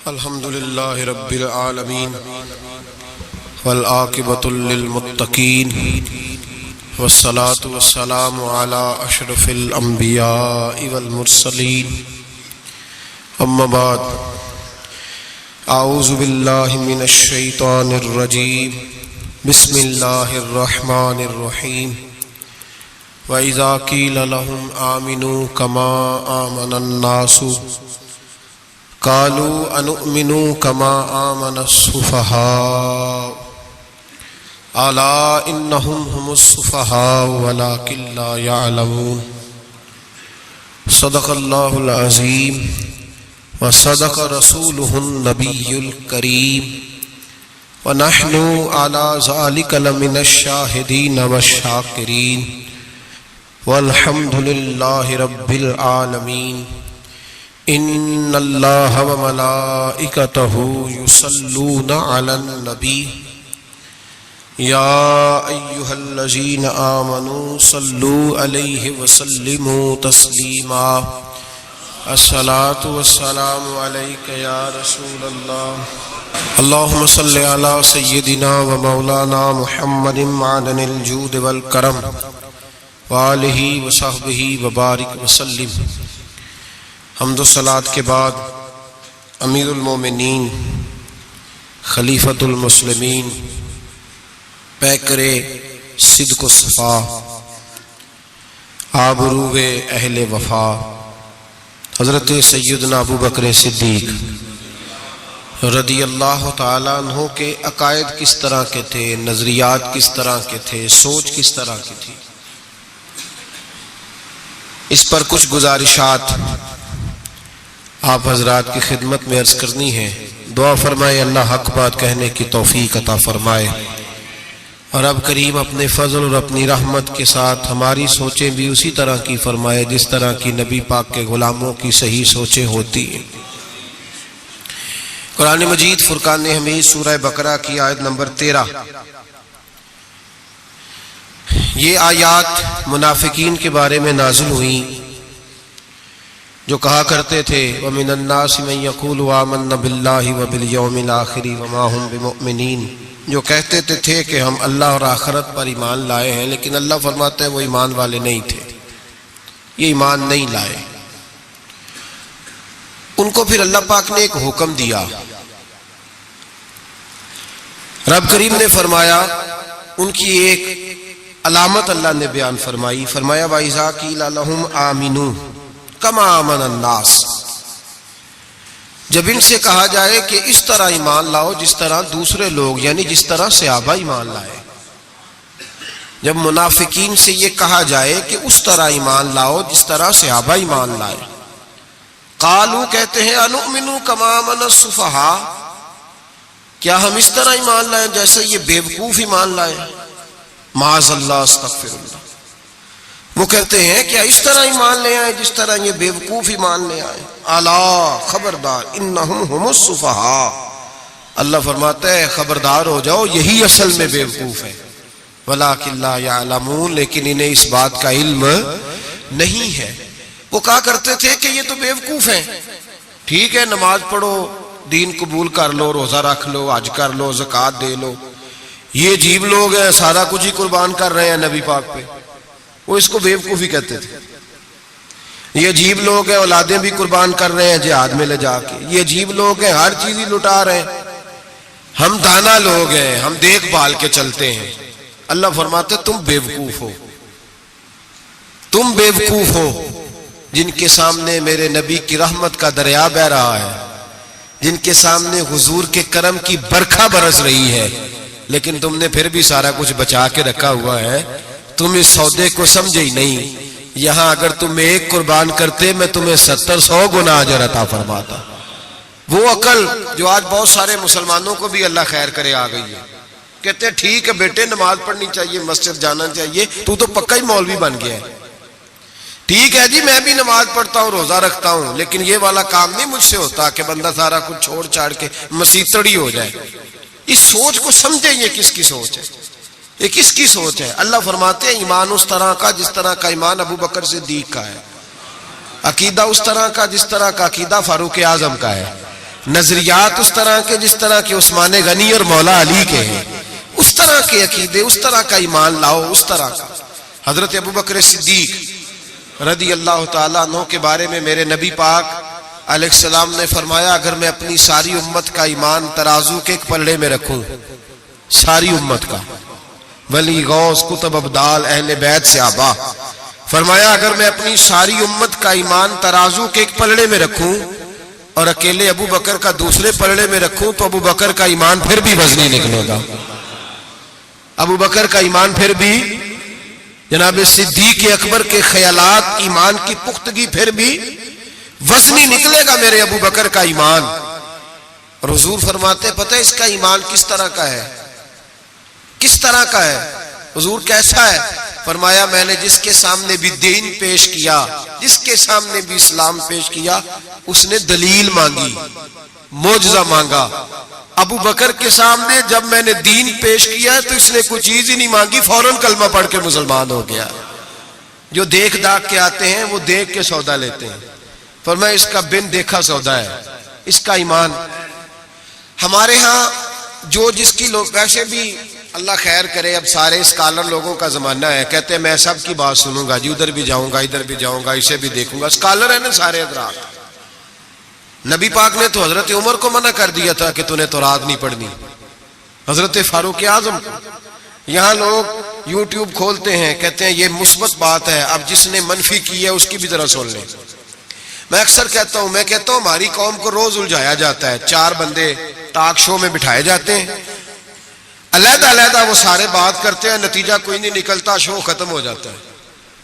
الحمد للہ رب العالمین والعاقبۃ للمتقین والصلاة والسلام علی اشرف الانبیاء والمرسلین اما بعد اعوذ باللہ من الشیطان الرجیم بسم اللہ الرحمن الرحیم وَإِذَا قِيلَ لَهُمْ آمِنُوا كَمَا آمَنَ النَّاسُ قَالُوا أَنُؤْمِنُ كَمَا آمَنَ السُّفَهَاءُ أَلَا إِنَّهُمْ هُمُ السُّفَهَاءُ وَلَكِنْ لَا يَعْلَمُونَ صدق اللہ العظیم وصدق رسولہ النبی الکریم ونحن علی ذلک لمن الشاہدین والشاکرین والحمد للہ رب العالمین ان اللہ وملائکتہ یصلون علی النبی یا ایہا الذین آمنوا صلوا علیہ وسلموا تسلیما الصلاة والسلام علیک یا رسول اللہ اللہم صلی علی سیدنا و مولانا محمد معدن الجود والکرم وآلہ وصحبہ وبارک وسلم۔ حمد و صلاة کے بعد امیر المومنین خلیفۃ المسلمین پیکر صدق و صفا آبرو اہل وفا حضرت سیدنا ابو بکر صدیق رضی اللہ تعالیٰ عنہ کے عقائد کس طرح کے تھے، نظریات کس طرح کے تھے، سوچ کس طرح کی تھی، اس پر کچھ گزارشات آپ حضرات کی خدمت میں عرض کرنی ہے۔ دعا فرمائے اللہ حق بات کہنے کی توفیق عطا فرمائے، اور رب کریم اپنے فضل اور اپنی رحمت کے ساتھ ہماری سوچیں بھی اسی طرح کی فرمائے جس طرح کی نبی پاک کے غلاموں کی صحیح سوچیں ہوتی ہیں۔ قرآن مجید فرقان حمید سورہ بقرہ کی آیت نمبر 13، یہ آیات منافقین کے بارے میں نازل ہوئیں جو کہا کرتے تھے وَمِنَ النَّاسِ مَن يَقُولُ آمَنَّا بِاللَّهِ وَبِالْيَوْمِ الْآخِرِ وَمَا هُمْ بِمُؤْمِنِينَ، جو کہتے تھے کہ ہم اللہ اور آخرت پر ایمان لائے ہیں، لیکن اللہ فرماتے ہیں وہ ایمان والے نہیں تھے، یہ ایمان نہیں لائے۔ ان کو پھر اللہ پاک نے ایک حکم دیا، رب کریم نے فرمایا، ان کی ایک علامت اللہ نے بیان فرمائی، فرمایا وَإِذَا قِيلَ لَهُمْ آمِنُوا كَمَا آمَنَ النَّاسُ، جب ان سے کہا جائے کہ اس طرح ایمان لاؤ جس طرح دوسرے لوگ یعنی جس طرح صحابہ ایمان لائے، جب منافقین سے یہ کہا جائے کہ اس طرح ایمان لاؤ جس طرح صحابہ ایمان لائے، قالو کہتے ہیں انؤمنو کما آمن السفہاء، کیا ہم اس طرح ایمان لائیں جیسے یہ بیوقوف ایمان لائے، معاذ اللہ استغفر اللہ، وہ کہتے ہیں کیا اس طرح ایمان لے آئے جس طرح یہ بیوقوف ایمان لے آئے، الا خبردار انہم ہم السفہاء، اللہ فرماتا ہے خبردار ہو جاؤ یہی اصل میں بیوقوف ہے، ولکن لا یعلمون، لیکن انہیں اس بات کا علم نہیں ہے۔ وہ کہا کرتے تھے کہ یہ تو بیوقوف ہیں، ٹھیک ہے نماز پڑھو، دین قبول کر لو، روزہ رکھ لو، حج کر لو، زکوٰۃ دے لو، یہ عجیب لوگ ہیں سارا کچھ ہی قربان کر رہے ہیں نبی پاک پہ، وہ اس کو بیوقوفی کہتے تھے۔ یہ عجیب لوگ ہیں اولادیں بھی قربان کر رہے ہیں جہاد میں لے جا کے، یہ عجیب لوگ ہیں ہر چیز ہی لٹا رہے ہیں، ہم دانا لوگ ہیں، ہم دیکھ بھال کے چلتے ہیں۔ اللہ فرماتے تم بیوقوف ہو، تم بیوقوف ہو جن کے سامنے میرے نبی کی رحمت کا دریا بہہ رہا ہے، جن کے سامنے حضور کے کرم کی برکھا برس رہی ہے، لیکن تم نے پھر بھی سارا کچھ بچا کے رکھا ہوا ہے، تم اس سودے کو سمجھے ہی نہیں۔ یہاں اگر تم ایک قربان کرتے میں تمہیں 70-100 گنا اجر عطا فرماتا۔ وہ عقل جو آج بہت سارے مسلمانوں کو بھی اللہ خیر کرے آ گئی ہے، کہتے ہیں ٹھیک ہے بیٹے نماز پڑھنی چاہیے، مسجد جانا چاہیے، تو پکا ہی مولوی بن گیا ہے، ٹھیک ہے جی میں بھی نماز پڑھتا ہوں، روزہ رکھتا ہوں، لیکن یہ والا کام نہیں مجھ سے ہوتا کہ بندہ سارا کچھ چھوڑ چھاڑ کے مسیتڑی ہو جائے۔ اس سوچ کو سمجھے یہ کس کی سوچ ہے، یہ کس کی سوچ ہے؟ اللہ فرماتے ہیں ایمان اس طرح کا جس طرح کا ایمان ابو بکر صدیق کا ہے، عقیدہ اس طرح کا جس طرح کا عقیدہ فاروق اعظم کا ہے، نظریات اس طرح کے جس طرح کے عثمان غنی اور مولا علی کے ہیں، اس طرح کے عقیدے، اس طرح کا ایمان لاؤ، اس طرح کا۔ حضرت ابوبکر صدیق رضی اللہ تعالیٰ عنہ کے بارے میں میرے نبی پاک علیہ السلام نے فرمایا، اگر میں اپنی ساری امت کا ایمان ترازو کے ایک پلڑے میں رکھوں، ساری امت کا، ولی غوث کتب ابدال اہل بیت صحابہ، فرمایا اگر میں اپنی ساری امت کا ایمان ترازو کے ایک پلڑے میں رکھوں اور اکیلے ابو بکر کا دوسرے پلڑے میں رکھوں تو ابو بکر کا ایمان پھر بھی وزنی نکلے گا، ابو بکر کا ایمان پھر بھی، جناب صدیق اکبر کے خیالات ایمان کی پختگی پھر بھی وزنی نکلے گا میرے ابو بکر کا ایمان۔ اور حضور فرماتے پتہ ہے اس کا ایمان کس طرح کا ہے؟ کس طرح کا ہے حضور؟ کیسا ہے؟ فرمایا میں نے جس کے سامنے بھی دین پیش کیا، جس کے سامنے بھی اسلام پیش کیا، اس نے دلیل مانگی، معجزہ مانگا۔ ابو بکر کے سامنے جب میں نے دین پیش کیا تو اس نے کوئی چیز ہی نہیں مانگی، فوراً کلمہ پڑھ کے مسلمان ہو گیا۔ جو دیکھ داکھ کے آتے ہیں وہ دیکھ کے سودا لیتے ہیں، فرمایا اس کا بن دیکھا سودا ہے، اس کا ایمان۔ ہمارے ہاں جو جس کی لوگ، ویسے بھی اللہ خیر کرے، اب سارے اسکالر لوگوں کا زمانہ ہے، کہتے ہیں میں سب کی بات سنوں گا جی، ادھر بھی جاؤں گا ادھر بھی جاؤں گا، اسے بھی دیکھوں گا، اسکالر ہیں نا سارے حضرات۔ نبی پاک نے تو حضرت عمر کو منع کر دیا تھا کہ تُونے تورات نہیں پڑھنی، حضرت فاروق اعظم کو۔ یہاں لوگ یوٹیوب کھولتے ہیں، کہتے ہیں یہ مثبت بات ہے، اب جس نے منفی کی ہے اس کی بھی ذرا سن لیں۔ میں اکثر کہتا ہوں ہماری قوم کو روز الجھایا جاتا ہے، 4 بندے ٹاک شو میں بٹھائے جاتے ہیں، علیحدہ علیحدہ وہ سارے بات کرتے ہیں، نتیجہ کوئی نہیں نکلتا، شو ختم ہو جاتا ہے۔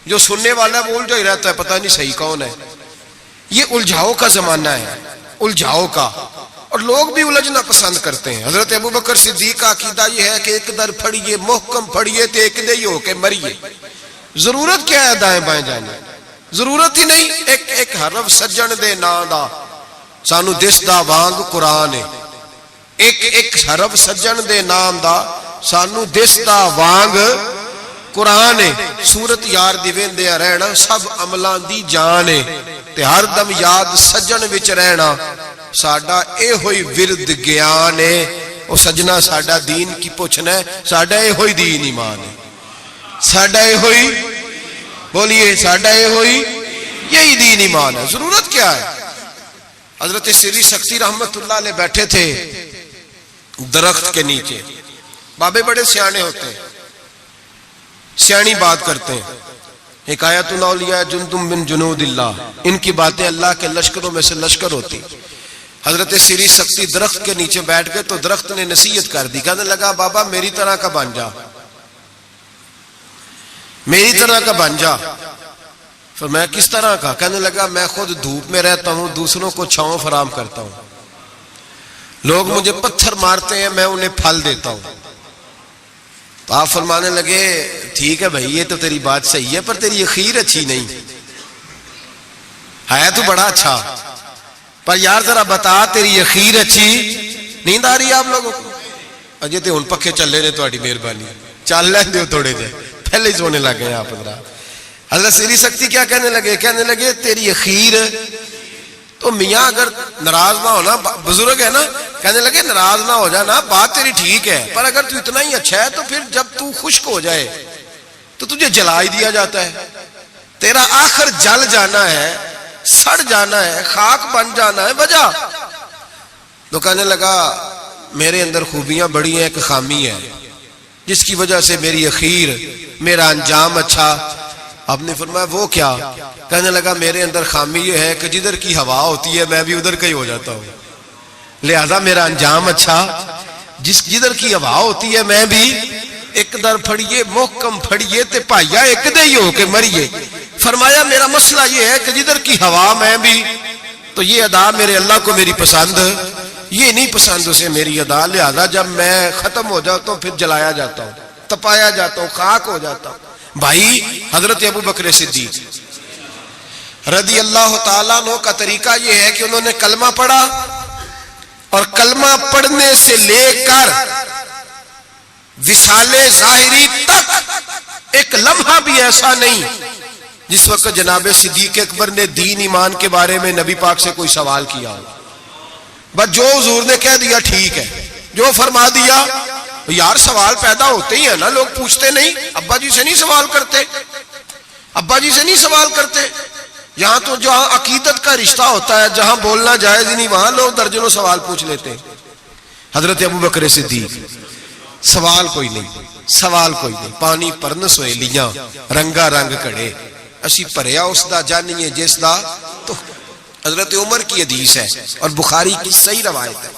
جو سننے والا ہے وہ الجھا ہی رہتا ہے، پتہ نہیں صحیح کون ہے۔ یہ الجھاؤ کا زمانہ ہے، الجھاؤ کا، اور لوگ بھی الجھنا پسند کرتے ہیں۔ حضرت ابوبکر صدیق کا عقیدہ یہ ہے کہ ایک در پھڑیے محکم پھڑیے تے ایک دے ہی ہو کے مریے۔ ضرورت کیا ہے دائیں بائیں جانے؟ ضرورت ہی نہیں۔ ایک حرف سجن دے نا دا سانو دس دا وانگ قرآن ہے، ایک حرف سجن دے نام دا سانو دس دا وانگ قرآن ہے۔ سورت یار دی ویندے رہنا سب عملاں دی جان ہے، تے ہر دم یاد سجن وچ رہنا ساڈا اے ہوئی ورد گیان ہے۔ او سجنا ساڈا دین کی پوچھنا ہے، ساڈا اے ہوئی دین ایمان ہے، ساڈا اے ہوئی، بولیے ساڈا اے ہوئی، یہی دین ایمان ہے۔ ضرورت کیا ہے؟ حضرت سری سختی رحمت اللہ علیہ بیٹھے تھے درخت کے نیچے، بابے بڑے سیانے ہوتے ہیں، سیانی بات کرتے ہیں، حکایت الاولیاء جندم من جنود اللہ، ان کی باتیں اللہ کے لشکروں میں سے لشکر ہوتی۔ حضرت سری سختی درخت کے نیچے بیٹھ گئے تو درخت نے نصیحت کر دی، کہنے لگا بابا میری طرح کا بن جا، میری طرح کا بن جا۔ فرمایا کس طرح کا؟ کہنے لگا میں خود دھوپ میں رہتا ہوں، دوسروں کو چھاؤں فراہم کرتا ہوں، لوگ مجھے پتھر مارتے ہیں میں انہیں پھل دیتا ہوں۔ تو آپ فرمانے لگے ٹھیک ہے بھائی یہ تو تیری بات صحیح ہے، پر تیری اخیر اچھی نہیں ہے، تو بڑا اچھا، پر یار ذرا بتا تیری اخیر اچھی نیند آ رہی ہے آپ لوگوں کو؟ اجے تے ہن پکھے چلے نے، تہاڈی مہربانی چل لین دیو تھوڑے جے، پہلے ہی سونے لگ گئے آپ حضرات۔ حضرت سری سختی کیا کہنے لگے؟ کہنے لگے تیری اخیر تو میاں اگر ناراض نہ ہونا، بزرگ ہے نا، کہنے لگے ناراض نہ ہو جانا، بات تیری ٹھیک ہے، پر اگر تو اتنا ہی اچھا ہے تو پھر جب تو خشک ہو جائے تو تجھے جلا ہی دیا جاتا ہے، تیرا آخر جل جانا ہے، سڑ جانا ہے، خاک بن جانا ہے، وجہ۔ تو کہنے لگا میرے اندر خوبیاں بڑی ہیں، ایک خامی ہے جس کی وجہ سے میری اخیر، میرا انجام اچھا۔ آپ نے فرمایا وہ کیا؟ کہنے لگا میرے اندر خامی یہ ہے کہ جدھر کی ہوا ہوتی ہے میں بھی ادھر کا ہی ہو جاتا ہوں، لہذا میرا انجام اچھا، جدھر کی ہوا ہوتی ہے میں بھی ایک در پھڑیے محکم پھڑیے تے پائیا ایک دے ہی ہو کے مریے۔ فرمایا میرا مسئلہ یہ ہے کہ جدھر کی ہوا میں بھی، تو یہ ادا میرے اللہ کو میری پسند، یہ نہیں پسند اسے میری ادا، لہذا جب میں ختم ہو جاتا ہوں پھر جلایا جاتا ہوں، تپایا جاتا ہوں، خاک ہو جاتا ہوں۔ بھائی حضرت ابوبکر صدیق رضی اللہ تعالیٰ عنہ کا طریقہ یہ ہے کہ انہوں نے کلمہ پڑھا، اور کلمہ پڑھنے سے لے کر وصال ظاہری تک ایک لمحہ بھی ایسا نہیں جس وقت جناب صدیق اکبر نے دین ایمان کے بارے میں نبی پاک سے کوئی سوال کیا ہو۔ بس جو حضور نے کہہ دیا ٹھیک ہے، جو فرما دیا. یار سوال پیدا ہوتے ہی ہیں نا، لوگ پوچھتے نہیں. ابا جی سے نہیں سوال کرتے، ابا جی سے نہیں سوال کرتے. یہاں تو جہاں عقیدت کا رشتہ ہوتا ہے، جہاں بولنا جائز ہی نہیں، وہاں لوگ درجنوں سوال پوچھ لیتے ہیں. حضرت ابو بکر صدیق سوال کوئی نہیں، سوال کوئی نہیں. پانی پرن سویلیاں رنگا رنگ کڑے، اسی پریا اس دا جانیے جس دا. تو حضرت عمر کی حدیث ہے اور بخاری کی صحیح روایت ہے.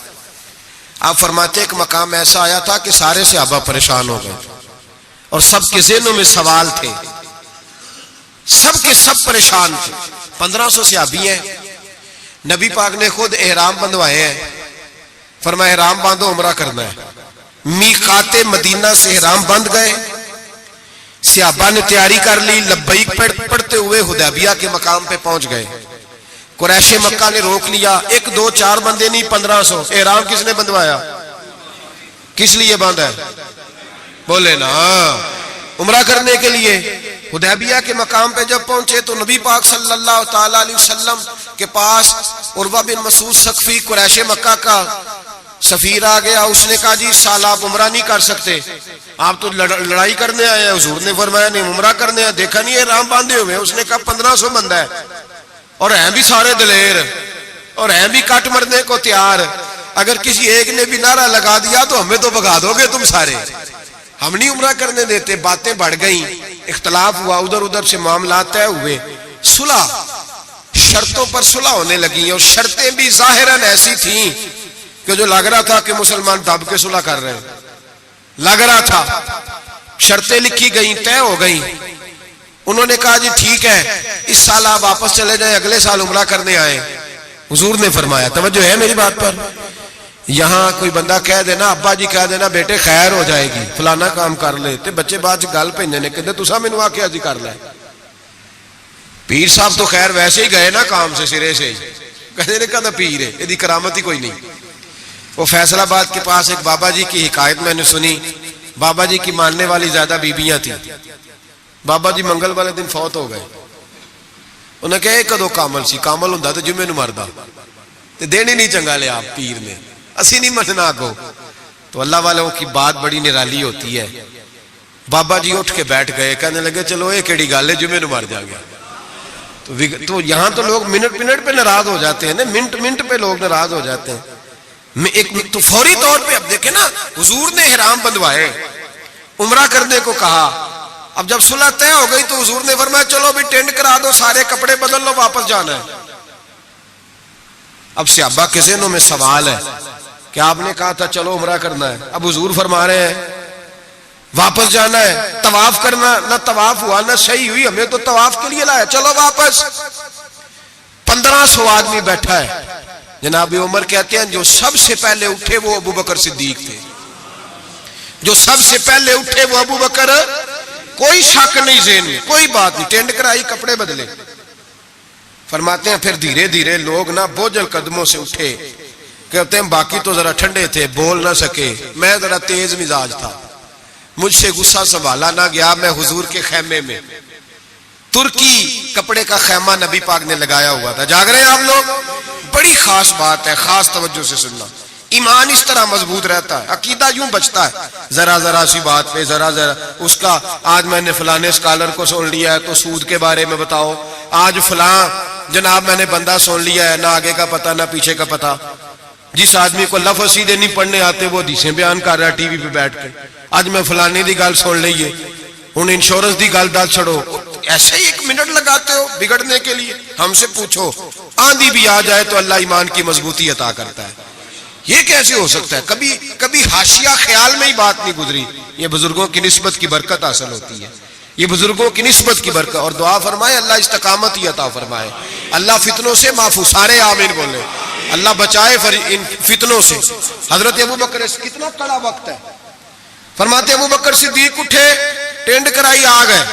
آپ فرماتے ایک مقام ایسا آیا تھا کہ سارے صحابہ پریشان ہو گئے اور سب کے ذہنوں میں سوال تھے، سب کے سب پریشان تھے. 1500 صحابی ہیں، نبی پاک نے خود احرام بندوائے ہیں. فرمایا احرام باندھو، عمرہ کرنا ہے. میقات مدینہ سے احرام بند گئے، صحابہ نے تیاری کر لی، لبیک پڑھتے ہوئے حدیبیہ کے مقام پہ پہنچ گئے. قریش مکہ نے روک لیا. 1 2 4 بندے نہیں، 1500. احرام کس نے بندوایا؟ کس لیے باندھا ہے؟ بولے نا، عمرہ کرنے کے لیے. حدیبیہ کے مقام پہ جب پہنچے تو نبی پاک صلی اللہ تعالی علیہ وسلم کے پاس عروہ بن مسعود ثقفی قریش مکہ کا سفیر آ گیا. اس نے کہا جی سال آپ عمرہ نہیں کر سکتے، آپ تو لڑائی کرنے آئے ہیں. حضور نے فرمایا نہیں، عمرہ کرنے آئے. دیکھا نہیں احرام باندھے ہوئے. اس نے کہا 1500 بندہ ہے اور ہیں بھی سارے دلیر اور ہیں بھی کٹ مرنے کو تیار. اگر کسی ایک نے بھی نعرہ لگا دیا تو ہمیں تو بھگا دو گے تم سارے، ہم نہیں عمرہ کرنے دیتے. باتیں بڑھ گئیں، اختلاف ہوا، ادھر ادھر سے معاملات طے ہوئے. صلح، شرطوں پر صلح ہونے لگی اور شرطیں بھی ظاہراً ایسی تھیں کہ جو لگ رہا تھا کہ مسلمان دب کے صلح کر رہے ہیں. لگ رہا تھا. شرطیں لکھی گئیں، طے ہو گئیں. انہوں نے کہا جی ٹھیک ہے، اس سال آپ واپس چلے جائیں، اگلے سال عمرہ کرنے آئے. حضور نے فرمایا، توجہ ہے میری بات پر، یہاں کوئی بندہ کہہ دینا، ابا جی کہہ دینا بیٹے خیر ہو جائے گی، فلانا کام کر لے، تے بچے بعد گل بھیجنے کہتے تسا مینوں آکھیا جی کر لے. پیر صاحب تو خیر ویسے ہی گئے نا کام سے سرے سے، کہتے نے کہا پیر ہے، یہ کرامت ہی کوئی نہیں. وہ فیصل آباد کے پاس ایک بابا جی کی حکایت میں نے سنی. بابا جی کی ماننے والی زیادہ بیبیاں تھیں. بابا جی منگل والے دن فوت ہو گئے. انہیں کہا کدو کامل سی؟ کامل ہوں تو جمعے نو مردہ تے دین ہی نہیں چنگا لیا پیر نے، اسی نہیں مننا کو. تو اللہ والوں کی بات بڑی نرالی ہوتی ہے. بابا جی اٹھ کے بیٹھ گئے، کہنے لگے چلو یہ کیڑی گل ہے، جمعے نو مر جا گیا. تو یہاں تو لوگ منٹ منٹ پہ ناراض ہو جاتے ہیں نا، منٹ منٹ پہ لوگ ناراض ہو جاتے ہیں. ایک تو فوری طور پہ اب دیکھیں نا، حضور نے احرام بندوائے، عمرہ کرنے کو کہا. اب جب صلح طے ہو گئی تو حضور نے فرمایا چلو بھی ٹینڈ کرا دو، سارے کپڑے بدل لو، واپس جانا ہے. اب صحابہ کے ذہنوں میں سوال ہے کہ آپ نے کہا تھا چلو عمرہ کرنا ہے، اب حضور فرما رہے ہیں واپس جانا ہے. طواف کرنا، نہ طواف ہوا نہ صحیح ہوئی، ہمیں تو طواف کے لیے لایا، چلو واپس. 1500 آدمی بیٹھا ہے. جناب عمر کہتے ہیں جو سب سے پہلے اٹھے وہ ابو بکر صدیق تھے. جو سب سے پہلے اٹھے وہ ابو بکر، کوئی شک نہیں ذہن میں، کوئی بات نہیں. ٹینڈ کرائی، کپڑے بدلے. فرماتے ہیں پھر دھیرے دھیرے لوگ نہ بوجھل قدموں سے اٹھے. کہتے ہیں باقی تو ذرا ٹھنڈے تھے، بول نہ سکے، میں ذرا تیز مزاج تھا، مجھ سے غصہ سنبھالا نہ گیا. میں حضور کے خیمے میں، ترکی کپڑے کا خیمہ نبی پاک نے لگایا ہوا تھا. جاگ رہے ہیں آپ لوگ؟ بڑی خاص بات ہے، خاص توجہ سے سننا. ایمان اس طرح مضبوط رہتا ہے، عقیدہ یوں بچتا ہے. ذرا ذرا سی بات پہ ذرا اس کا، آج میں نے فلانے اسکالر کو سن لیا ہے تو سود کے بارے میں بتاؤ، آج فلاں جناب میں نے بندہ سن لیا ہے، نہ آگے کا پتہ نہ پیچھے کا پتہ. جس آدمی کو لفظ سیدھے نہیں پڑھنے آتے وہ حدیثیں بیان کر رہا ہے ٹی وی پہ بیٹھ کے. آج میں فلانے دی گل سن لئیے، ہن انشورنس دی گل دل چھڑو. ایسے ہی 1 منٹ لگاتے ہو بگڑنے کے لیے. ہم سے پوچھو، آندھی بھی آ جائے تو اللہ ایمان کی مضبوطی عطا کرتا ہے. یہ کیسے ہو سکتا ہے؟ کبھی حاشیہ خیال میں ہی بات نہیں گزری. یہ بزرگوں کی نسبت کی برکت حاصل ہوتی ہے، یہ بزرگوں کی نسبت کی برکت. اور دعا فرمائے اللہ استقامت ہی عطا فرمائے، اللہ فتنوں سے محفوظ. سارے آمین بولے، اللہ بچائے ان فتنوں سے. حضرت ابو بکر، کتنا کڑا وقت ہے. فرماتے ابو بکر صدیق اٹھے، ٹینڈ کرائی، آ گئے.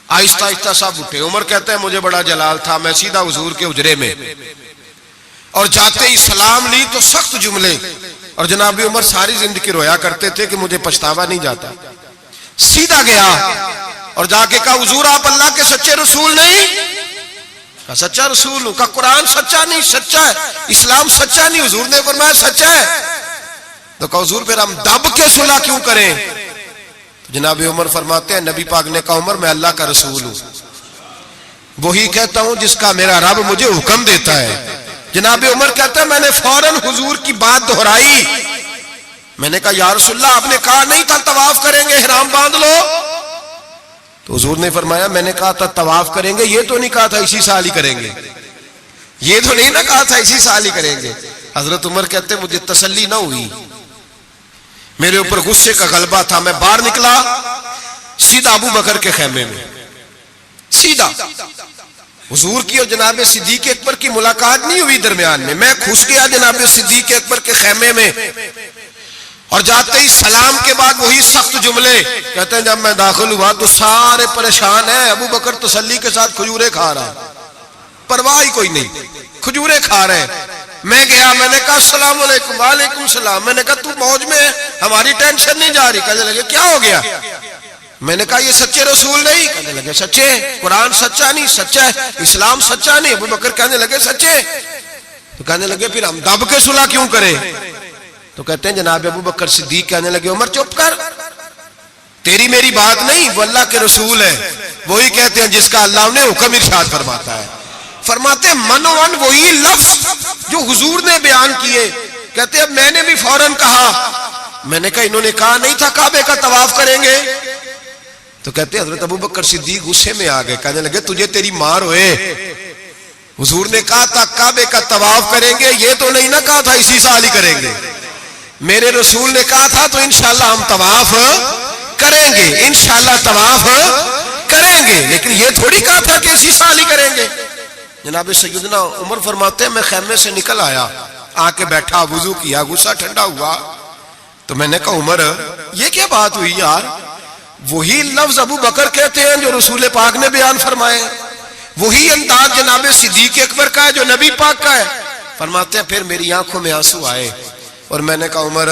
آہستہ آہستہ سب اٹھے. عمر کہتا ہے مجھے بڑا جلال تھا، میں سیدھا حضور کے حجرے میں، اور جاتے ہی سلام لی تو سخت جملے. اور جناب عمر ساری زندگی رویا کرتے تھے کہ مجھے پچھتاوا نہیں جاتا. سیدھا گیا اور جا کے کہا حضور آپ اللہ کے سچے رسول نہیں؟ کہا سچا رسول ہوں. کہا قرآن سچا نہیں؟ سچا ہے. اسلام سچا نہیں؟ حضور نے فرمایا سچا ہے. تو کہا حضور پھر ہم دب کے صلح کیوں کریں؟ جناب عمر فرماتے ہیں نبی پاک نے کہا عمر میں اللہ کا رسول ہوں، وہی کہتا ہوں جس کا میرا رب مجھے حکم دیتا ہے. جناب عمر کہتے ہیں میں نے فوراً حضور کی بات دہرائی. میں نے کہا یا رسول اللہ آپ نے کہا نہیں تھا طواف کریں گے احرام باندھ لو؟ تو حضور نے فرمایا میں نے کہا تھا طواف کریں گے، یہ تو نہیں کہا تھا اسی سال ہی کریں گے، یہ تو نہیں نہ کہا تھا اسی سال ہی کریں گے. حضرت عمر کہتے ہیں مجھے تسلی نہ ہوئی، میرے اوپر غصے کا غلبہ تھا. میں باہر نکلا سیدھا ابو بکر کے خیمے میں، سیدھا. حضور کی اور جناب صدیق اکبر کی ملاقات نہیں ہوئی درمیان میں گھس گیا جناب صدیق اکبر کے خیمے میں، اور جاتے ہی سلام کے بعد وہی سخت جملے. کہتے ہیں جب میں داخل ہوا تو سارے پریشان ہیں. ابو بکر تسلی کے ساتھ کھجورے کھا رہا ہے، پرواہ ہی کوئی نہیں، کھجورے کھا رہے ہیں. میں گیا، میں نے کہا السلام علیکم. وعلیکم السلام. میں نے کہا تو موج میں ہے، ہماری ٹینشن نہیں جا رہی. کہنے لگے کیا ہو گیا؟ میں نے کہا یہ سچے رسول نہیں؟ کہنے لگے سچے. قرآن سچا نہیں؟ سچا ہے. اسلام سچا نہیں؟ ابو بکر کہنے لگے سچے. تو کہنے لگے پھر ہم دب کے صلح کیوں کریں؟ تو کہتے ہیں جناب ابو بکر صدیق کہنے لگے عمر چپ کر، تیری میری بات نہیں، وہ اللہ کے رسول ہے، وہی کہتے ہیں جس کا اللہ نے حکم ارشاد فرماتا ہے. فرماتے من و ان وہی لفظ جو حضور نے بیان کیے. کہتے ہیں میں نے بھی فوراً کہا. میں نے کہا انہوں نے کہا نہیں تھا کعبے کا طواف کریں گے؟ تو کہتے ہیں حضرت ابو بکر صدیق غصے میں آ گئے. کہنے لگے تجھے تیری مار ہوئے، حضور نے کہا تھا کعبے کا طواف کریں گے، یہ تو نہیں نہ کہا تھا اسی سال ہی کریں گے. میرے رسول نے کہا تھا تو انشاءاللہ ہم طواف کریں گے، انشاءاللہ طواف کریں گے، لیکن یہ تھوڑی کہا تھا کہ اسی سال ہی کریں گے. جناب سیدنا عمر فرماتے ہیں میں خیمے سے نکل آیا، آ کے بیٹھا، وضو کیا، غصہ ٹھنڈا ہوا. تو میں نے کہا عمر یہ کیا بات ہوئی یار؟ وہی لفظ ابو بکر کہتے ہیں جو رسول پاک نے بیان فرمائے، وہی انداز جناب صدیق اکبر کا ہے جو نبی پاک کا ہے. فرماتے ہیں پھر میری آنکھوں میں آنسو آئے اور میں نے کہا عمر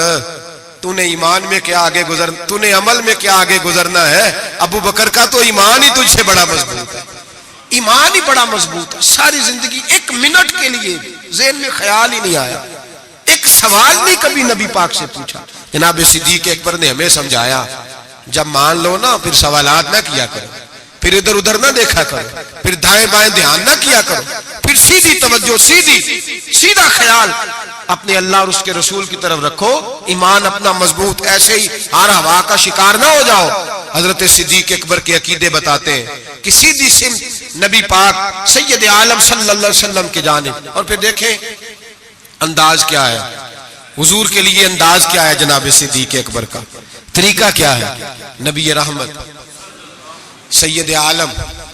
تو نے ایمان میں کیا آگے تو نے عمل میں کیا آگے گزرنا ہے؟ ابو بکر کا تو ایمان ہی تجھ سے بڑا مضبوط ہے، ایمان ہی بڑا مضبوط ہے. ساری زندگی ایک منٹ کے لیے ذہن میں خیال ہی نہیں آیا، ایک سوال نہیں کبھی نبی پاک سے پوچھا. جناب صدیق اکبر نے ہمیں سمجھایا جب مان لو نا پھر سوالات نہ کیا کرو، پھر ادھر ادھر نہ دیکھا کرو، پھر دائیں بائیں دھیان نہ کیا کرو، پھر سیدھی توجہ، سیدھا خیال اپنے اللہ اور اس کے رسول کی طرف رکھو. ایمان اپنا مضبوط، ایسے ہی ہر ہوا کا شکار نہ ہو جاؤ. حضرت صدیق اکبر کے عقیدے بتاتے ہیں کہ سیدھی سمت نبی پاک سید عالم صلی اللہ علیہ وسلم کی جانب. اور پھر دیکھیں انداز کیا ہے حضور کے لیے، انداز کیا ہے جناب صدیق اکبر کا، طریقہ کیا ہے. نبی رحمت سید عالم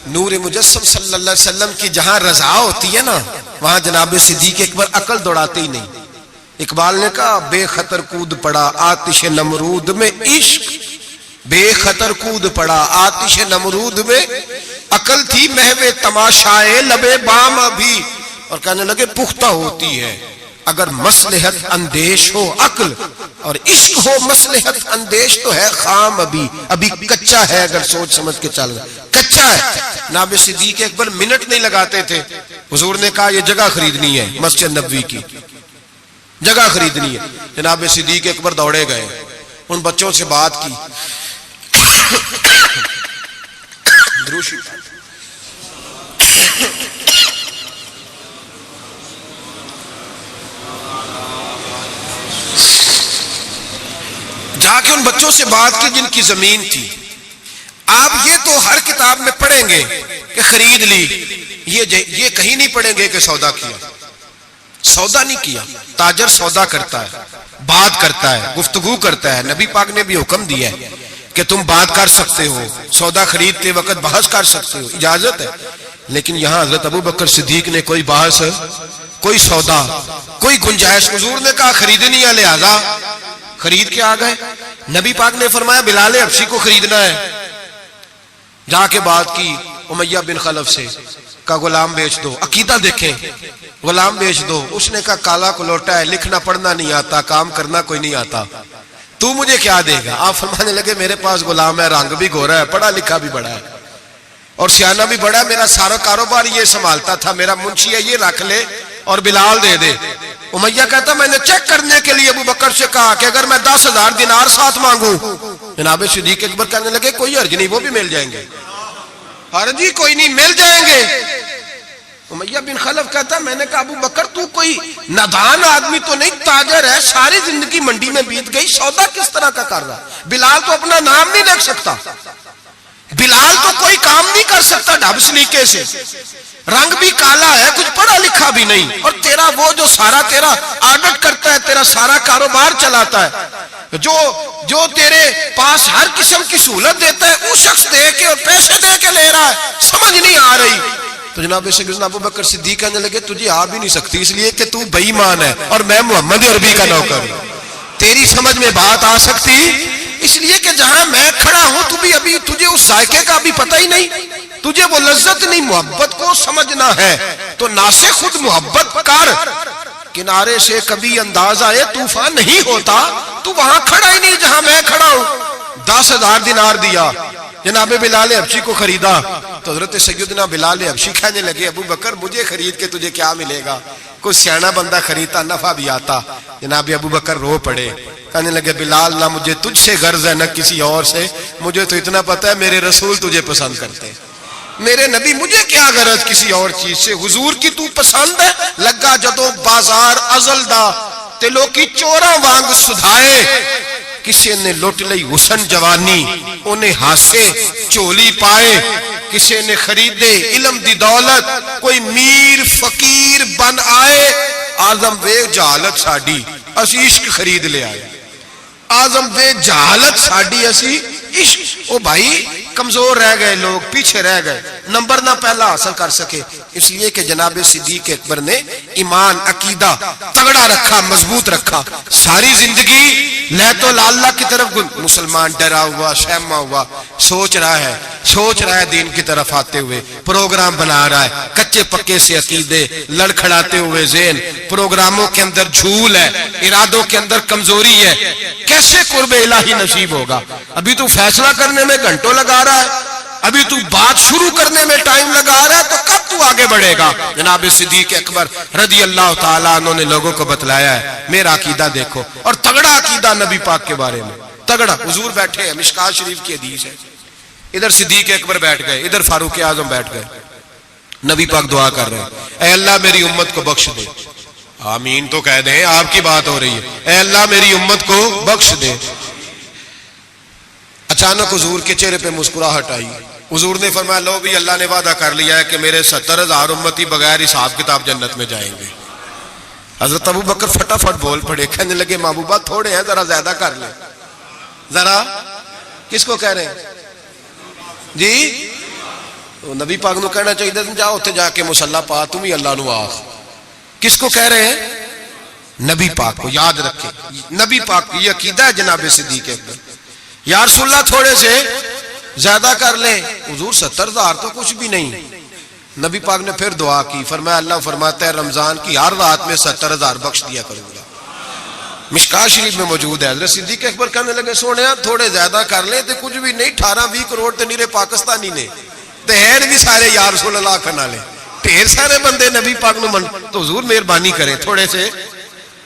نور مجسم صلی اللہ علیہ وسلم کی جہاں رضا ہوتی ہے نا وہاں جناب صدیق اکبر عقل دوڑاتے ہی نہیں. اقبال نے کہا بے خطر کود پڑا آتش نمرود میں عشق، بے خطر کود پڑا آتش نمرود میں عقل تھی محو تماشائے لبے بام ابھی. اور کہنے لگے پختہ ہوتی ہے اگر مصلحت اندیش ہو عقل، اور عشق ہو مصلحت اندیش تو ہے خام ابھی کچا ہے. اگر سوچ سمجھ کے چل رہا کچا ہے. جناب صدیق اکبر منٹ نہیں لگاتے تھے. حضور نے کہا یہ جگہ خریدنی ہے، مسجد نبوی کی جگہ خریدنی ہے. جناب صدیق اکبر دوڑے گئے، ان بچوں سے بات کی. جا کے ان بچوں سے بات کی جن کی زمین تھی. آپ یہ تو ہر کتاب میں پڑھیں گے کہ خرید لی، یہ کہیں نہیں پڑھیں گے کہ سودا کیا. سودا نہیں کیا. تاجر سودا کرتا ہے، بات کرتا ہے، گفتگو کرتا ہے. نبی پاک نے بھی حکم دیا ہے کہ تم بات کر سکتے ہو، سودا خریدتے وقت بحث کر سکتے ہو، اجازت ہے. لیکن یہاں حضرت ابو بکر صدیق نے کوئی بحث، کوئی سودا، کوئی گنجائش. حضور نے کہا خریدنی ہے، لہذا خرید کے آ گئے. نبی پاک نے فرمایا بلال حبشی کو خریدنا ہے. جا کے بات کی امیہ بن خلف سے، کا غلام بیچ دو. عقیدہ دیکھیں، غلام بیچ دو. اس نے کہا کالا کلوٹا ہے، لکھنا پڑھنا نہیں آتا، کام کرنا کوئی نہیں آتا، تو مجھے کیا دے گا؟ آپ فرمانے لگے میرے پاس غلام ہے، رنگ بھی گورا ہے، پڑھا لکھا بھی بڑا ہے. اور سیانہ بھی بڑا، میرا سارا کاروبار یہ سنبھالتا تھا، میرا منشی ہے، یہ رکھ لے اور بلال دے دے۔ امیہ کہتا میں نے چیک کرنے کے لیے ابو بکر سے کہا کہ اگر میں 10,000 دینار ساتھ مانگوں، جناب صدیق اکبر کہنے لگے کوئی حرج نہیں، وہ بھی مل جائیں گے، حرج ہی کوئی نہیں، مل جائیں گے۔ امیہ بن خلف کہتا میں نے کہا ابو بکر تو کوئی نادان آدمی تو نہیں، تاجر ہے، ساری زندگی منڈی میں بیت گئی، سودا کس طرح کا کر رہا؟ بلال تو اپنا نام نہیں رکھ سکتا، بلال تو کوئی کام نہیں کر سکتا ڈھب سلیقے سے، رنگ بھی کالا ہے، کچھ پڑھا لکھا بھی نہیں، اور تیرا وہ جو سارا تیرا آڈٹ کرتا ہے، تیرا سارا کاروبار چلاتا ہے، جو تیرے پاس ہر قسم کی سہولت دیتا ہے، وہ شخص دے کے اور پیسے دے کے لے رہا ہے، سمجھ نہیں آ رہی۔ تو جناب سیدنا ابو بکر صدیق کہنے لگے تجھے آ بھی نہیں سکتی، اس لیے کہ تو بے ایمان ہے اور میں محمد عربی کا نوکر ہوں، تیری سمجھ میں بات آ سکتی اس لیے کہ جہاں میں کھڑا ہوں تو بھی ابھی تجھے اس ذائقے کا بھی پتہ ہی نہیں، تجھے وہ لذت نہیں، محبت کو سمجھنا ہے تو نہ سے خود محبت کر، کنارے سے کبھی انداز آئے طوفان نہیں ہوتا، تو وہاں کھڑا ہی نہیں جہاں میں کھڑا ہوں۔ 10,000 دینار دیا، جناب بلال حبشی کو خریدا، تو حضرت سیدنا بلال حبشی کہنے لگے ابو بکر مجھے خرید کے تجھے کیا ملے گا، کوئی سیانہ بندہ خریدتا نفع بھی آتا۔ جناب ابو بکر رو پڑے، کہنے لگے بلال نہ مجھے تجھ سے غرض ہے نہ کسی اور سے، مجھے تو اتنا پتہ ہے میرے رسول تجھے پسند کرتے، میرے نبی، مجھے کیا غرض کسی اور چیز سے، حضور کی تو پسند ہے۔ لگا جدوں بازار ازل دا تے لوکی چوراں وانگ سدھائے، کسی نے لوٹ لئی حسن جوانی انہیں ہاسے چولی پائے، کسی نے خریدے علم دی دولت کوئی میر فقیر بن آئے، آزم وے جہالت ساڈی اسی عشق خرید لے آئے، آزم وے جہالت ساڈی اسی عشق۔ او بھائی کمزور رہ گئے لوگ، پیچھے رہ گئے، نمبر نہ پہلا حاصل کر سکے، اس لیے کہ جناب صدیق اکبر نے ایمان عقیدہ تگڑا رکھا، مضبوط رکھا، ساری زندگی لیت و لاللہ کی طرف مسلمان ڈرا ہوا شہما ہوا، سوچ رہا ہے دین کی طرف آتے ہوئے، پروگرام بنا رہا ہے، کچے پکے سے عقیدے لڑکھڑاتے ہوئے ذہن، پروگراموں کے اندر جھول ہے، ارادوں کے اندر کمزوری ہے، کیسے قرب الہی نصیب ہوگا؟ ابھی تو فیصلہ کرنے میں گھنٹوں لگا رہا ہے، ابھی تو بات شروع کرنے میں ٹائم لگا رہا ہے، تو کب تو آگے بڑھے گا؟ جناب صدیق اکبر رضی اللہ تعالیٰ عنہ نے لوگوں کو بتلایا ہے میرا عقیدہ دیکھو، اور تگڑا عقیدہ نبی پاک کے بارے میں، تگڑا۔ حضور بیٹھے ہیں، مشکات شریف کی حدیث ہے، ادھر صدیق اکبر بیٹھ گئے، ادھر فاروق اعظم بیٹھ گئے، نبی پاک دعا کر رہے ہیں اے اللہ میری امت کو بخش دے، آمین تو کہہ دیں، آپ کی بات ہو رہی ہے، اے اللہ میری امت کو بخش دے۔ اچانک حضور کے چہرے پہ مسکراہٹ آئی، حضور نے فرمایا لو بھی اللہ نے وعدہ کر لیا ہے کہ میرے 70,000 امتی بغیر حساب کتاب جنت میں جائیں گے۔ حضرت ابو بکر فٹافٹ بول پڑے، کہنے لگے محبوبہ تھوڑے ہیں، ذرا زیادہ کر لیں، ذرا کس کو کہہ رہے ہیں جی؟ نبی پاک نو کہنا چاہیے جاؤ اتنے جا کے مصلا پا تم ہی اللہ نو آخ، کس کو کہہ رہے ہیں؟ نبی پاک کو، یاد رکھیں نبی پاک کی یہ عقیدہ ہے جناب صدیق اکبر۔ یا رسول اللہ تھوڑے سے زیادہ کر لیں، حضور 70,000 تو کچھ بھی نہیں۔ نبی پاک نے پھر دعا کی، فرمایا اللہ فرماتا ہے رمضان کی ہر رات میں 70,000 بخش دیا کروں گا، مشکات شریف میں موجود ہے۔ حضرت صدیق اکبر کہنے لگے سونے تھوڑے زیادہ کر لیں تو کچھ بھی نہیں، 18-20 کروڑ تے نیرے پاکستانی نے تے ہیں بھی سارے یا رسول اللہ کھنا لے، ڈھیر سارے بندے نبی پاک نو من، تو حضور مہربانی کرے تھوڑے سے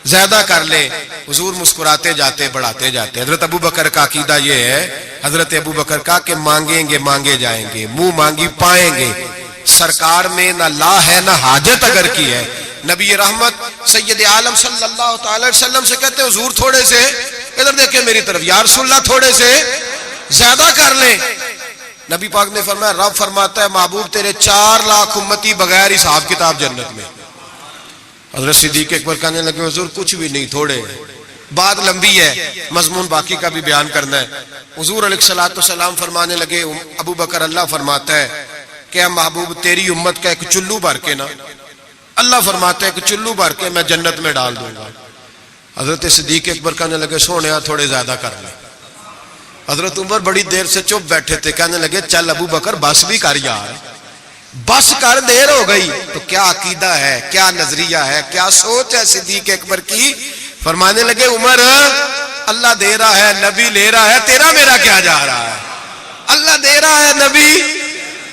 زیادہ کر لیں۔ حضور مسکراتے جاتے بڑھاتے جاتے۔ حضرت ابو بکر کا عقیدہ یہ ہے، حضرت ابو بکر کا کہ مانگیں گے مانگے جائیں گے، منہ مانگی پائیں گے، سرکار میں نہ لا ہے نہ حاجت اگر کی ہے۔ نبی رحمت سید عالم صلی اللہ تعالی علیہ وسلم سے کہتے حضور تھوڑے سے، ادھر دیکھیں میری طرف، یا رسول اللہ تھوڑے سے زیادہ کر لیں۔ نبی پاک نے فرمایا رب فرماتا ہے محبوب تیرے 4 لاکھ امتی بغیر حساب کتاب جنت میں۔ حضرت صدیق اکبر کہنے لگے حضور کچھ بھی نہیں، تھوڑے، بات لمبی ہے، مضمون باقی کا بھی بیان کرنا ہے۔ حضور علیہ الصلوۃ والسلام فرمانے لگے ابو بکر اللہ فرماتا ہے کہ محبوب تیری امت کا ایک چلو بھر کے نا، اللہ فرماتا ہے ایک چلو بھر کے میں جنت میں ڈال دوں گا۔ حضرت صدیق اکبر کہنے لگے سونیا تھوڑے زیادہ کر لیں۔ حضرت عمر بڑی دیر سے چپ بیٹھے تھے، کہنے لگے چل ابو بکر بس بھی کر یار، بس کر، دیر ہو گئی۔ تو کیا عقیدہ ہے، کیا نظریہ ہے، کیا سوچ ہے صدیق اکبر کی؟ فرمانے لگے عمر اللہ دے رہا ہے، نبی لے رہا ہے، تیرا میرا کیا جا رہا ہے؟ اللہ دے رہا ہے، نبی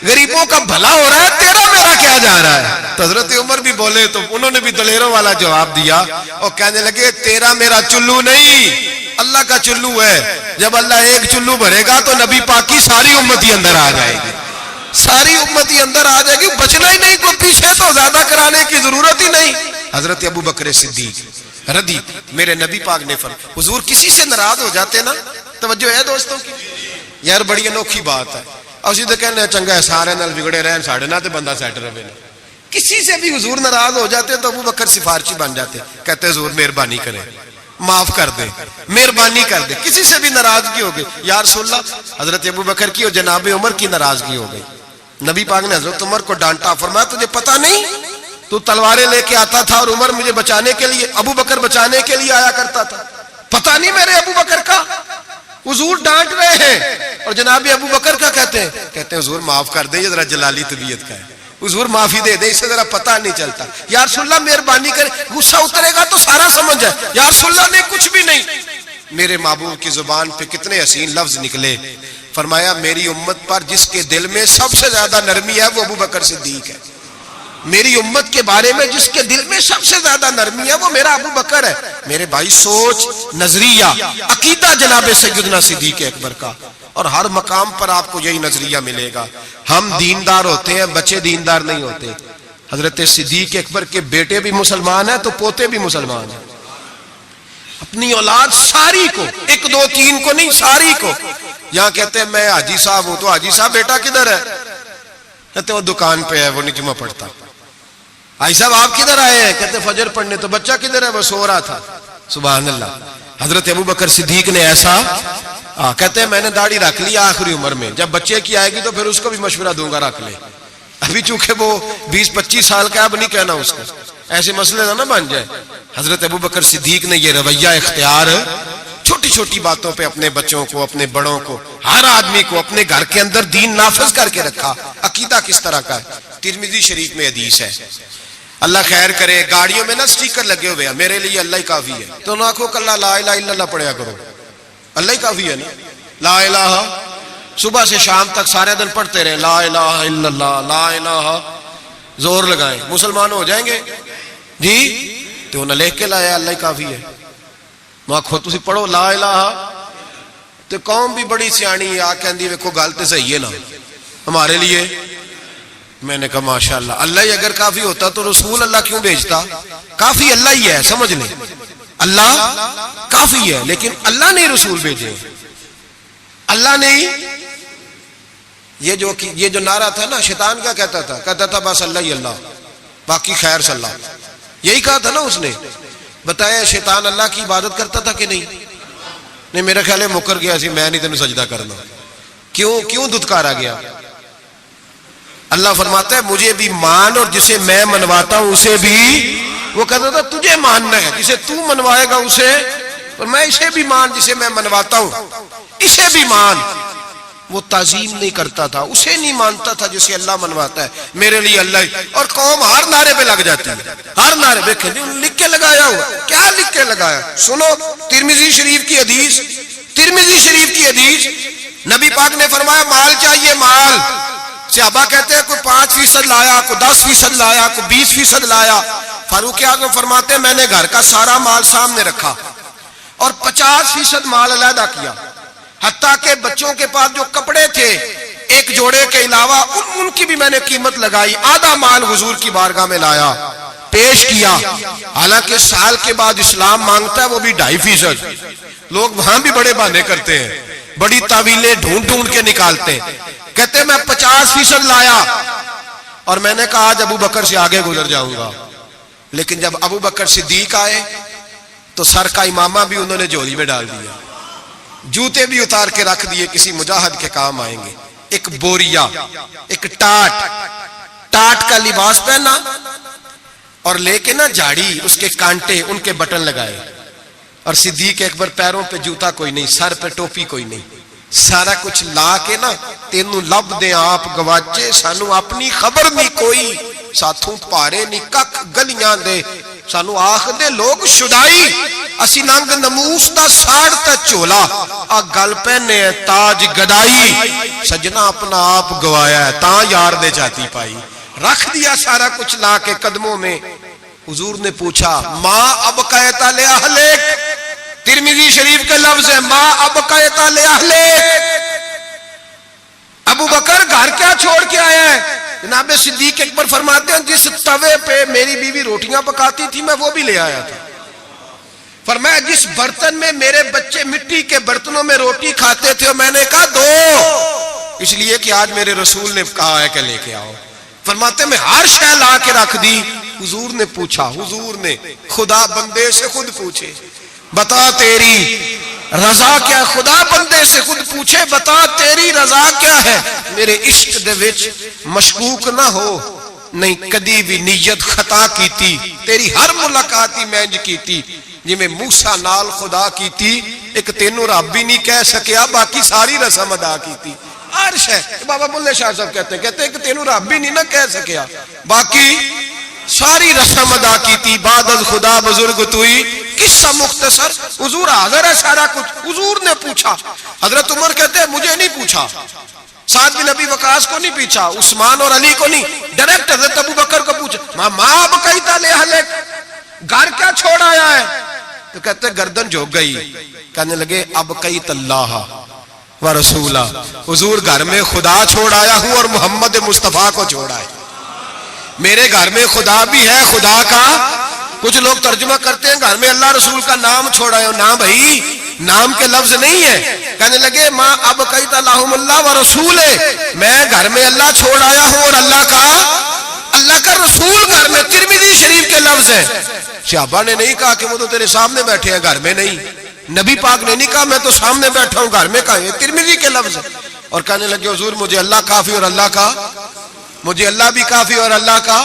غریبوں کا بھلا ہو رہا ہے، تیرا میرا کیا جا رہا ہے؟ تو حضرت عمر بھی بولے تو انہوں نے بھی دلیروں والا جواب دیا اور کہنے لگے تیرا میرا چلو نہیں، اللہ کا چلو ہے۔ جب اللہ ایک چلو بھرے گا تو نبی پاک کی ساری امت ہی اندر آ جائے گی، ساری امت ہی اندر آ جائے گی، بچنا ہی نہیں کوئی پیچھے، تو زیادہ کرانے کی ضرورت ہی نہیں۔ حضرت ابو بکر صدیق رضی میرے نبی پاک نے فرمایا، حضور کسی سے ناراض ہو جاتے نا، توجہ ہے دوستوں کی، یار بڑی انوکھی بات ہے، اور سیدھے کہنے چنگا ہے سارے نال بگڑے رہن ساڑھے نہ تے بندہ سیٹ رہے نا۔ کسی سے بھی حضور ناراض ہو جاتے تو ابو بکر سفارشی بن جاتے، کہتے حضور مہربانی کریں، معاف کر دیں، مہربانی کر دیں، کسی سے بھی ناراضگی ہو گئی یا رسول اللہ۔ حضرت ابو بکر کی اور جناب عمر کی ناراضگی ہو گئی، نبی پاک نے حضرت عمر کو ڈانٹا، فرمایا تجھے پتہ نہیں تو تلواریں لے کے آتا تھا اور عمر مجھے بچانے کے لیے، ابو بکر بچانے کے لیے آیا کرتا تھا، پتہ نہیں میرے ابو بکر کا؟ حضور ڈانٹ رہے ہیں اور جناب ابو بکر کا کہتے ہیں حضور معاف کر دیں، یہ ذرا جلالی طبیعت کا ہے، حضور معافی دے دیں، اسے ذرا پتہ نہیں چلتا۔ یا رسول اللہ مہربانی کریں، غصہ اترے گا تو سارا سمجھ جائے، یا رسول اللہ نے کچھ بھی نہیں۔ میرے محبوب کی زبان پہ کتنے حسین لفظ نکلے، فرمایا میری امت پر جس کے دل میں سب سے زیادہ نرمی ہے وہ ابو بکر صدیق ہے، میری امت کے بارے میں جس کے دل میں سب سے زیادہ نرمی ہے وہ میرا ابو بکر ہے۔ میرے بھائی سوچ، نظریہ، عقیدہ جناب سیدنا صدیق اکبر کا، اور ہر مقام پر آپ کو یہی نظریہ ملے گا۔ ہم دیندار ہوتے ہیں، بچے دیندار نہیں ہوتے۔ حضرت صدیق اکبر کے بیٹے بھی مسلمان ہیں تو پوتے بھی مسلمان ہیں، اپنی اولاد ساری کو، ایک دو تین کو نہیں، ساری کو۔ یہاں کہتے ہیں میں حاجی صاحب ہوں، تو حاجی صاحب بیٹا کدھر ہے؟ کہتے ہیں وہ دکان پہ ہے، وہ نہیں جمعہ پڑھتا۔ حاجی صاحب آپ کدھر آئے ہیں؟ کہتے ہیں فجر پڑھنے۔ تو بچہ کدھر ہے؟ وہ سو رہا تھا۔ سبحان اللہ۔ حضرت ابو بکر صدیق نے ایسا کہتے ہیں میں نے داڑھی رکھ لی آخری عمر میں، جب بچے کی آئے گی تو پھر اس کو بھی مشورہ دوں گا رکھ لے، ابھی چونکہ وہ 20-25 سال کا، اب نہیں کہنا اس کو، ایسے مسئلے نہ بن جائے۔ حضرت ابو بکر صدیق نے یہ رویہ اختیار چھوٹی چھوٹی باتوں پہ اپنے بچوں کو، اپنے بڑوں کو، ہر آدمی کو اپنے گھر کے اندر دین نافذ کر کے رکھا۔ عقیدہ کس طرح کا ہے؟ ترمذی شریف میں حدیث ہے، اللہ خیر کرے، گاڑیوں میں نا سٹیکر لگے ہوئے ہیں میرے لیے اللہ ہی کافی ہے، تو نہ کہو کہ لا الہ الا اللہ پڑھیا کرو، اللہ ہی کافی ہے نا، لا الہ صبح سے شام تک سارے دن پڑھتے رہے، لا الہ الا اللہ، لا الہ، زور لگائیں، مسلمان ہو جائیں گے جی؟ تو انہیں لکھ کے لایا اللہ ہی کافی ہے، میں خود تسی پڑھو لا الہ، تو قوم بھی بڑی سیانی آ کہندی ویکھو گل تے صحیح ہے نا ہمارے لیے۔ میں نے کہا ماشاءاللہ، اللہ ہی اگر کافی ہوتا تو رسول اللہ کیوں بھیجتا؟ کافی اللہ ہی ہے، سمجھ لیں، اللہ کافی ہے، لیکن اللہ نے رسول بھیجے، اللہ نے یہ جو نعرہ تھا نا، شیطان کیا کہتا تھا؟ کہتا تھا بس اللہ ہی اللہ، باقی خیر صلی اللہ، یہی کہا تھا نا اس نے۔ بتایا شیطان اللہ کی عبادت کرتا تھا کہ نہیں میرا خیال ہے مکر گیا سی، میں نہیں تینوں سجدہ کرنا۔ کیوں دھتکارا گیا؟ اللہ فرماتا ہے مجھے بھی مان، اور جسے میں منواتا ہوں اسے بھی، وہ کہتا تھا تجھے ماننا ہے، جسے تو منوائے گا اسے، اور میں اسے بھی مان جسے میں منواتا ہوں، اسے بھی مان۔ وہ تعظیم نہیں کرتا تھا، اسے نہیں مانتا تھا جسے اللہ منواتا ہے، میرے لیے اللہ ہی۔ اور قوم ہر نعرے پہ لگ جاتی ہے، ہر نعرے پہ لکھ کے لگایا ہوا، کیا لکھ کے لگایا؟ سنو ترمذی شریف کی حدیث، ترمذی شریف کی حدیث، نبی پاک نے فرمایا مال چاہیے، مال۔ صحابہ کہتے ہیں کوئی 5% لایا، کوئی 10% لایا، کوئی 20% لایا۔ فاروق اعظم فرماتے ہیں میں نے گھر کا سارا مال سامنے رکھا اور 50% مال علیحدہ کیا، حتیٰ کہ بچوں کے پاس جو کپڑے تھے ایک جوڑے کے علاوہ ان کی بھی میں نے قیمت لگائی، آدھا مال حضور کی بارگاہ میں لایا، پیش کیا۔ حالانکہ سال کے بعد اسلام مانگتا ہے وہ بھی 2.5%۔ لوگ وہاں بھی بڑے بہانے کرتے ہیں، بڑی تعویلیں ڈھونڈ کے نکالتے ہیں۔ کہتے میں 50% لایا اور میں نے کہا آج ابو بکر سے آگے گزر جاؤں گا، لیکن جب ابو بکر صدیق آئے تو سر کا امامہ بھی انہوں نے جھولی میں ڈال دیا، جوتے بھی اتار کے رکھ دیے، کسی مجاہد کے کام آئیں گے۔ ایک بوریا، ایک ٹاٹ کا لباس پہنا اور لے کے نا جھاڑی، اس کے کانٹے، ان کے بٹن لگائے، اور صدیق اکبر پیروں پہ جوتا کوئی نہیں، سر پہ ٹوپی کوئی نہیں، سارا کچھ لا کے نا تینوں لب دے آپ گواچے، سانو اپنی خبر نہیں کوئی، ساتھوں پارے نہیں کک گلیاں دے، سانو آخ دے لوگ شدائی، اسی ننگ نموس دا ساڑ تے چولا آ گل پہنے تاج گدائی سجنا اپنا آپ گوایا ہے تاں یار دے جاتی پائی رکھ دیا سارا کچھ لا کے قدموں میں حضور نے پوچھا ماں اب قیتا لے اہلک ترمذی شریف کے لفظ ہے ماں اب قیتا لے اہلک ابو بکر گھر کیا چھوڑ کے آیا ہے جناب صدیق اکبر فرماتے ہیں جس توے پہ میری بیوی روٹیاں پکاتی تھی میں وہ بھی لے آیا تھا فرمایا جس برتن میں میرے بچے مٹی کے برتنوں میں روٹی کھاتے تھے میں نے کہا دو اس لیے کہ آج میرے رسول نے کہا ہے کہ لے کے آؤ فرماتے میں ہر شے لا کے رکھ دی حضور نے پوچھا حضور نے خدا بندے سے خود پوچھے بتا تیری رضا کیا خدا بندے سے خود پوچھے بتا تیری رضا کیا ہے میرے عشق دے وچ مشکوک نہ ہو نہیں کدی بھی نیت خطا کیتی تیری ہر ملاقات ہی میں انج کیتی جی میں موسیٰ نال خدا کیتی ایک تینوں رب بھی نہیں کہہ سکیا باقی ساری رسم ادا کیتی عرش ہے بابا بلے شاہ صاحب کہتے ہیں کہ تینوں رب بھی نہیں نہ کہہ سکیا باقی ساری رسم ادا کیتی بعد از خدا بزرگ توئی قصہ مختصر حضور حاضر ہے سارا کچھ حضور نے پوچھا حضرت عمر کہتے ہیں مجھے نہیں پوچھا سعد بن ابی وقاص کو نہیں پوچھا عثمان اور علی کو نہیں ڈائریکٹ حضرت ابو بکر کو پوچھا ماں اب قیتا لے اہلک گھر کیا چھوڑ آیا ہے تو کہتے ہیں گردن جھک گئی کہنے لگے اب قیت اللہ و رسولہ حضور گھر میں خدا چھوڑ آیا ہوں اور محمد مصطفیٰ کو چھوڑا ہے میرے گھر میں خدا بھی ہے خدا کا کچھ لوگ ترجمہ کرتے ہیں گھر میں اللہ رسول کا نام چھوڑا ہے نام بھائی نام کے لفظ نہیں ہے کہنے لگے ماں اب قیت اللہم اللہ و رسول میں گھر میں اللہ چھوڑ آیا ہوں اور اللہ کا رسول گھر میں ترمذی شریف کے لفظ ہے صحابہ نے نہیں کہا کہ وہ تو تیرے سامنے بیٹھے ہیں گھر میں نہیں نبی پاک نے نہیں کہا میں تو سامنے بیٹھا ہوں گھر میں کہا یہ ترمذی کے لفظ ہے اور کہنے لگے حضور مجھے اللہ کافی اور اللہ کا مجھے اللہ بھی کافی اور اللہ کا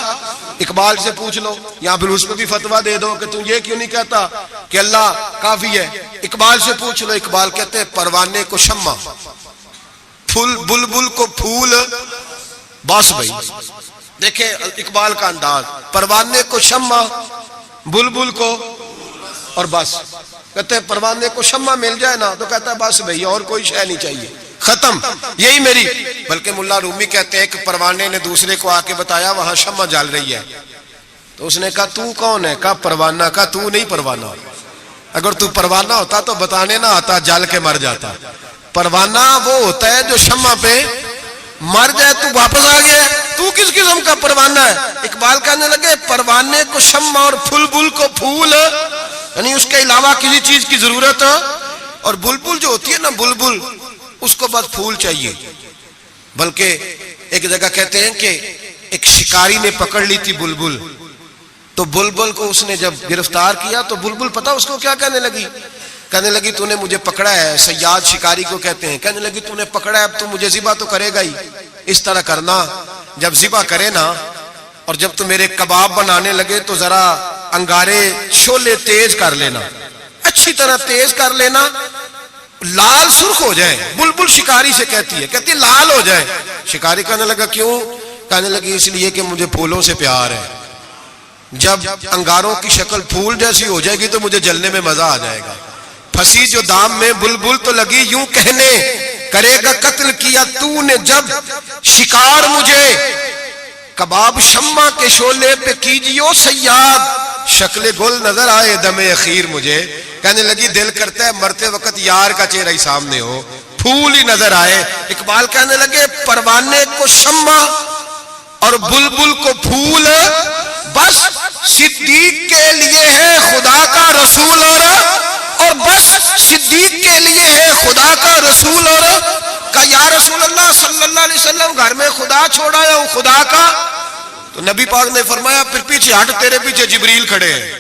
اقبال سے پوچھ لو یا پھر اس پہ بھی فتویٰ دے دو کہ تم یہ کیوں نہیں کہتا کہ اللہ کافی ہے اقبال سے پوچھ لو اقبال کہتے ہیں پروانے کو شمع پھول بلبل کو پھول بس بھائی دیکھیں اقبال کا انداز پروانے کو شمع بلبل کو اور بس کہتے ہیں پروانے کو شمع مل جائے نا تو کہتا ہے بس بھائی اور کوئی شے نہیں چاہیے ختم یہی میری بلکہ ملا رومی کہتے ہیں کہ پروانے نے دوسرے کو آ کے بتایا وہاں شمع جل رہی ہے تو اس نے کہا تو کون ہے کہا پروانہ کہا تو نہیں پروانہ اگر تو پروانہ ہوتا تو بتانے نہ آتا جل کے مر جاتا پروانہ وہ ہوتا ہے جو شمع پہ مر جائے تو واپس آ گیا تو کس قسم کا پروانہ ہے اقبال کہنے لگے پروانے کو شمع اور پھول بل کو پھول یعنی اس کے علاوہ کسی چیز کی ضرورت اور بلبل جو ہوتی ہے نا بلبل اس کو بس پھول چاہیے بلکہ ایک جگہ کہتے ہیں کہ ایک شکاری نے پکڑ لی تھی بلبل تو بلبل کو اس نے جب گرفتار کیا تو بلبل پتا اس کو کیا کہنے لگی تو نے مجھے پکڑا ہے صیاد شکاری کو کہتے ہیں کہنے لگی تو نے پکڑا ہے اب تو مجھے ذبح تو کرے گا ہی اس طرح کرنا جب ذبح کرے نا اور جب تو میرے کباب بنانے لگے تو ذرا انگارے شولے تیز کر لینا اچھی طرح تیز کر لینا لال سرخ ہو جائے بلبل شکاری سے کہتی ہے لال ہو جائے شکاری کہنے لگا کیوں کہنے لگی اس لیے کہ مجھے پھولوں سے پیار ہے جب انگاروں کی شکل پھول جیسی ہو جائے گی تو مجھے جلنے میں مزہ آ جائے گا پھنسی جو دام میں بلبل تو لگی یوں کہنے کرے گا قتل کیا تو نے جب شکار مجھے کباب شمع کے شولے پہ کیجیو صیاد شکل گل نظر آئے دم اخیر مجھے کہنے لگی دل کرتا ہے مرتے وقت یار کا چہرہ ہی سامنے ہو پھول ہی نظر آئے اقبال کہنے لگے پروانے کو شمع اور بلبل کو پھول بس صدیق کے لیے ہے خدا کا رسول اور بس صدیق کے لیے ہے خدا کا رسول اور کہا یا رسول اللہ صلی اللہ علیہ وسلم گھر میں خدا چھوڑا ہے خدا کا تو نبی پاک نے فرمایا پھر پیچھے ہٹ تیرے پیچھے جبریل کھڑے ہیں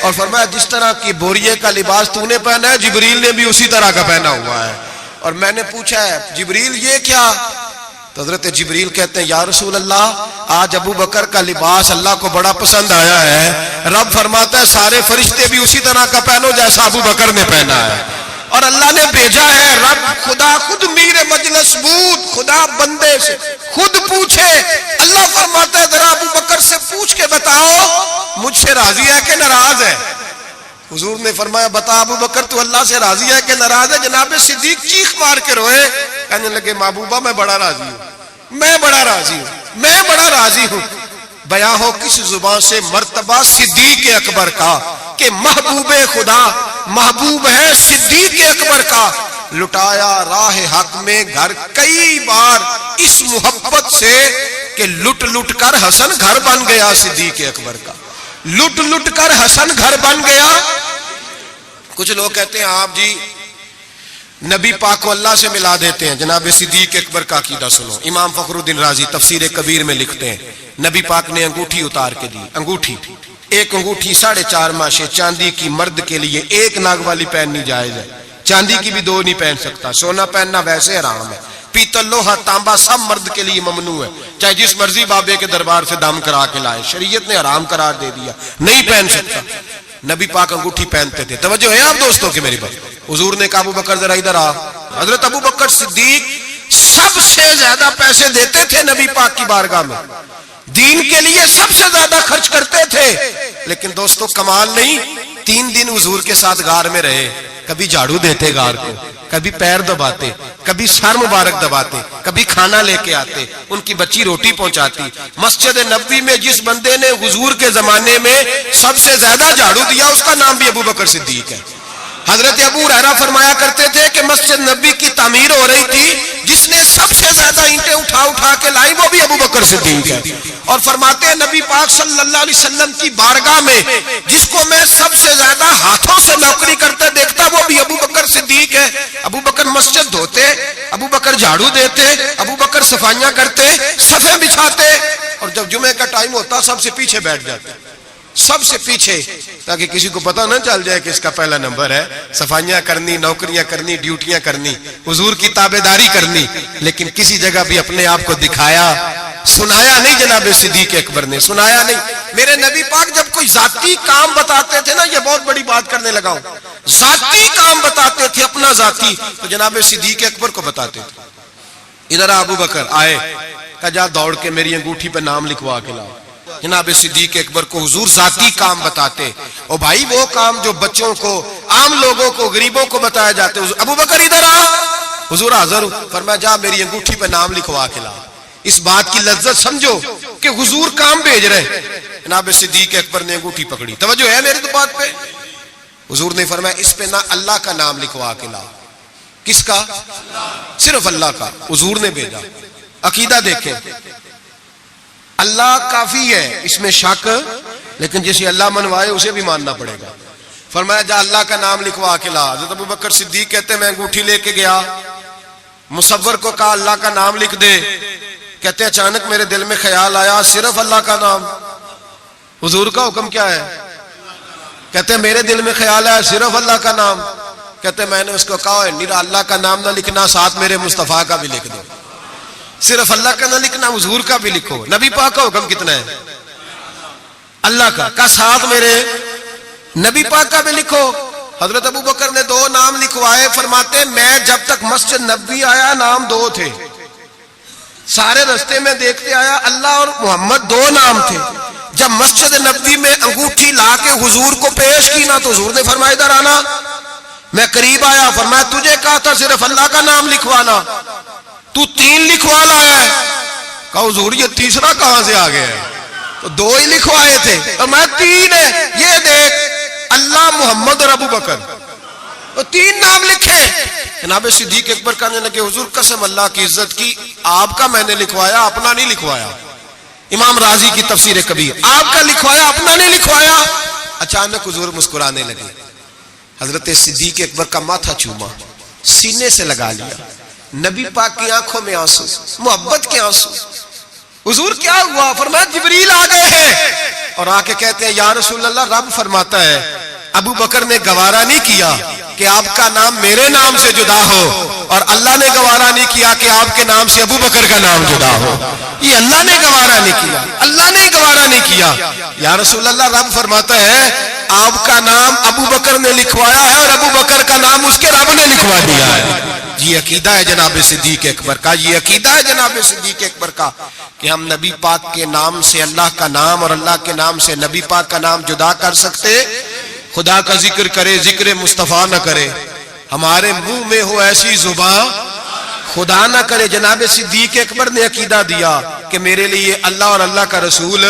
اور فرمایا جس طرح کی بوریے کا لباس تو نے پہنا ہے جبریل نے بھی اسی طرح کا پہنا ہوا ہے اور میں نے پوچھا ہے جبریل یہ کیا تو حضرت جبریل کہتے ہیں یا رسول اللہ آج ابو بکر کا لباس اللہ کو بڑا پسند آیا ہے رب فرماتا ہے سارے فرشتے بھی اسی طرح کا پہنو جیسا ابو بکر نے پہنا ہے اور اللہ نے بھیجا ہے رب خدا خود میر مجلس بود، خدا بندے سے خود پوچھے۔ اللہ فرماتا ہے ذرا ابو بکر سے پوچھ کے بتاؤ مجھ سے راضی ہے کہ ناراض ہے؟ حضور نے فرمایا بتا ابو بکر تو اللہ سے راضی ہے کہ ناراض ہے؟ جناب صدیق چیخ مار کے روئے، کہنے لگے محبوبہ میں بڑا راضی ہوں، میں بڑا راضی ہوں، میں بڑا راضی ہوں۔ بیان ہو کس زبان سے مرتبہ صدیق اکبر کا کہ محبوب خدا محبوب ہے صدیق اکبر کا، لٹایا راہ حق میں گھر کئی بار اس محبت سے کہ لٹ لٹ کر حسن گھر بن گیا صدیق اکبر کا، لٹ لٹ کر حسن گھر بن گیا۔ کچھ لوگ کہتے ہیں آپ جی نبی پاک کو اللہ سے ملا دیتے ہیں، جناب صدیق اکبر کا عقیدہ سنو۔ امام فخر الدین رازی تفسیر کبیر میں لکھتے ہیں نبی پاک نے انگوٹھی اتار کے دی، انگوٹھی ایک انگوٹھی 4.5 ماشے چاندی کی، مرد کے لیے ایک ناگ والی پہننی جائز ہے، چاندی کی بھی 2 نہیں پہن سکتا، سونا پہننا ویسے حرام ہے، پیتل لوہا تانبا سب مرد کے لیے ممنوع ہے، چاہے جس مرضی بابے کے دربار سے دم کرا کے لائے، شریعت نے حرام قرار دے دیا، نہیں پہن سکتا۔ نبی پاک انگوٹھی پہنتے تھے، توجہ ہے آپ دوستوں کی میری بات۔ حضور نے کہا ابو بکر ذرا ادھر آ، حضرت ابو بکر صدیق سب سے زیادہ پیسے دیتے تھے نبی پاک کی بارگاہ میں، دین کے لیے سب سے زیادہ خرچ کرتے تھے، لیکن دوستوں کمال نہیں، 3 دن حضور کے ساتھ غار میں رہے، کبھی جھاڑو دیتے غار کو، کبھی پیر دباتے، کبھی سر مبارک دباتے، کبھی کھانا لے کے آتے، ان کی بچی روٹی پہنچاتی۔ مسجد نبوی میں جس بندے نے حضور کے زمانے میں سب سے زیادہ جھاڑو دیا اس کا نام بھی ابو بکر صدیق ہے۔ حضرت ابو ہریرہ فرمایا کرتے تھے کہ مسجد نبی کی تعمیر ہو رہی تھی، جس نے سب سے زیادہ اینٹیں اٹھا اٹھا کے لائی وہ بھی ابو بکر صدیق ہے، اور فرماتے ہیں نبی پاک صلی اللہ علیہ وسلم کی بارگاہ میں جس کو میں سب سے زیادہ ہاتھوں سے نوکری کرتے دیکھتا وہ بھی ابو بکر صدیق ہے۔ ابو بکر مسجد دھوتے، ابو بکر جھاڑو دیتے، ابو بکر صفائیاں کرتے، صفیں بچھاتے، اور جب جمعے کا ٹائم ہوتا سب سے پیچھے بیٹھ جاتے، سب سے پیچھے، تاکہ کسی کو پتہ نہ چل جائے کہ اس کا پہلا نمبر ہے، صفائیاں کرنی، نوکریاں کرنی، ڈیوٹیاں کرنی، حضور کی تابعداری کرنی، لیکن کسی جگہ بھی اپنے آپ کو دکھایا سنایا نہیں۔ جناب صدیق اکبر نے سنایا نہیں۔ میرے نبی پاک جب کوئی ذاتی کام بتاتے تھے نا، یہ بہت بڑی بات کرنے لگا ہوں، ذاتی کام بتاتے تھے اپنا ذاتی، تو جناب صدیق اکبر کو بتاتے تھے۔ ادھر ابو بکر آئے، کہا جا دوڑ کے میری انگوٹھی پہ نام لکھوا کے لاؤ۔ جناب صدیق اکبر کو حضور ذاتی کام بتاتے، اور بھائی وہ کام جو بچوں کو، عام لوگوں کو، غریبوں کو بتایا جاتے، ابو بکر ادھر آ، حضور حاضر ہوں، فرمایا جا میری انگوٹھی پہ نام لکھوا کے لا۔ اس بات کی لذت سمجھو کہ حضور کام بھیج رہے۔ جناب صدیق اکبر نے انگوٹھی پکڑی، توجہ ہے میری تو بات پہ؟ حضور نے فرمایا اس پہ نہ اللہ کا نام لکھوا کے لا۔ کس کا؟ صرف اللہ کا، حضور نے بھیجا۔ عقیدہ دیکھیں، اللہ کافی ہے، اس میں شک، لیکن جسے اللہ منوائے اسے بھی ماننا پڑے گا۔ فرمایا جا اللہ کا نام لکھوا کے لا۔ حضرت ابو بکر صدیق کہتے ہیں میں انگوٹھی لے کے گیا، مصور کو کہا اللہ کا نام لکھ دے، کہتے ہیں اچانک میرے دل میں خیال آیا صرف اللہ کا نام، حضور کا حکم کیا ہے؟ کہتے ہیں میرے دل میں خیال آیا صرف اللہ کا نام، کہتے ہیں میں نے اس کو کہا نیرا اللہ کا نام نہ لکھنا، ساتھ میرے مصطفیٰ کا بھی لکھ دو، صرف اللہ کا نہ لکھنا، حضور کا بھی لکھو۔ نبی پاک کا حکم کتنا ہے؟ اللہ کا ساتھ میرے نبی پاک کا بھی لکھو۔ حضرت ابو بکر نے 2 نام لکھوائے، فرماتے میں جب تک مسجد نبوی آیا نام 2 تھے، سارے رستے میں دیکھتے آیا اللہ اور محمد 2 نام تھے۔ جب مسجد نبوی میں انگوٹھی لا کے حضور کو پیش کی نا تو حضور نے فرمایا ادھر آنا، میں قریب آیا، فرمایا تجھے کہا تھا صرف اللہ کا نام لکھوانا، تو 3 لکھوا لایا ہے۔ کہا حضور یہ تیسرا کہاں سے آ گیا ہے؟ تو 2 ہی لکھوائے تھے، اور میں 3 ہے، یہ دیکھ اللہ محمد اور ابو بکر، تو 3 نام لکھے۔ جناب صدیق اکبر کہنے لگے حضور قسم اللہ کی عزت کی، آپ کا میں نے لکھوایا، اپنا نہیں لکھوایا۔ امام رازی کی تفسیر کبیر، آپ کا لکھوایا اپنا نہیں لکھوایا۔ اچانک حضور مسکرانے لگے، حضرت صدیق اکبر کا ماتھا چوما، سینے سے لگا لیا، نبی پاک کی آنکھوں میں آنسو، محبت کے آنسو۔ حضور کیا ہوا؟ فرمایا جبریل آ گئے ہیں، اور آ کے کہتے ہیں یا رسول اللہ رب فرماتا ہے ابو بکر نے گوارا نہیں کیا کہ آپ کا نام میرے نام سے جدا ہو، اور اللہ نے گوارا نہیں کیا کہ آپ کے نام سے ابو بکر کا نام جدا ہو۔ یہ اللہ نے گوارا نہیں کیا، اللہ نے گوارا نہیں کیا۔ یا رسول اللہ رب فرماتا ہے آپ کا نام ابو بکر نے لکھوایا ہے، اور ابو بکر کا نام اس کے رب نے لکھوا دیا ہے. یہ عقیدہ ہے جناب صدیق اکبر کا, یہ عقیدہ ہے جناب صدیق اکبر کا کہ ہم نبی پاک کے نام سے اللہ کا نام اور اللہ کے نام سے نبی پاک کا نام جدا کر سکتے. خدا کا ذکر کرے, ذکر مصطفیٰ نہ کرے, ہمارے منہ میں ہو ایسی زبان خدا نہ کرے. جناب صدیق اکبر نے عقیدہ دیا کہ میرے لیے اللہ اور اللہ کا رسول,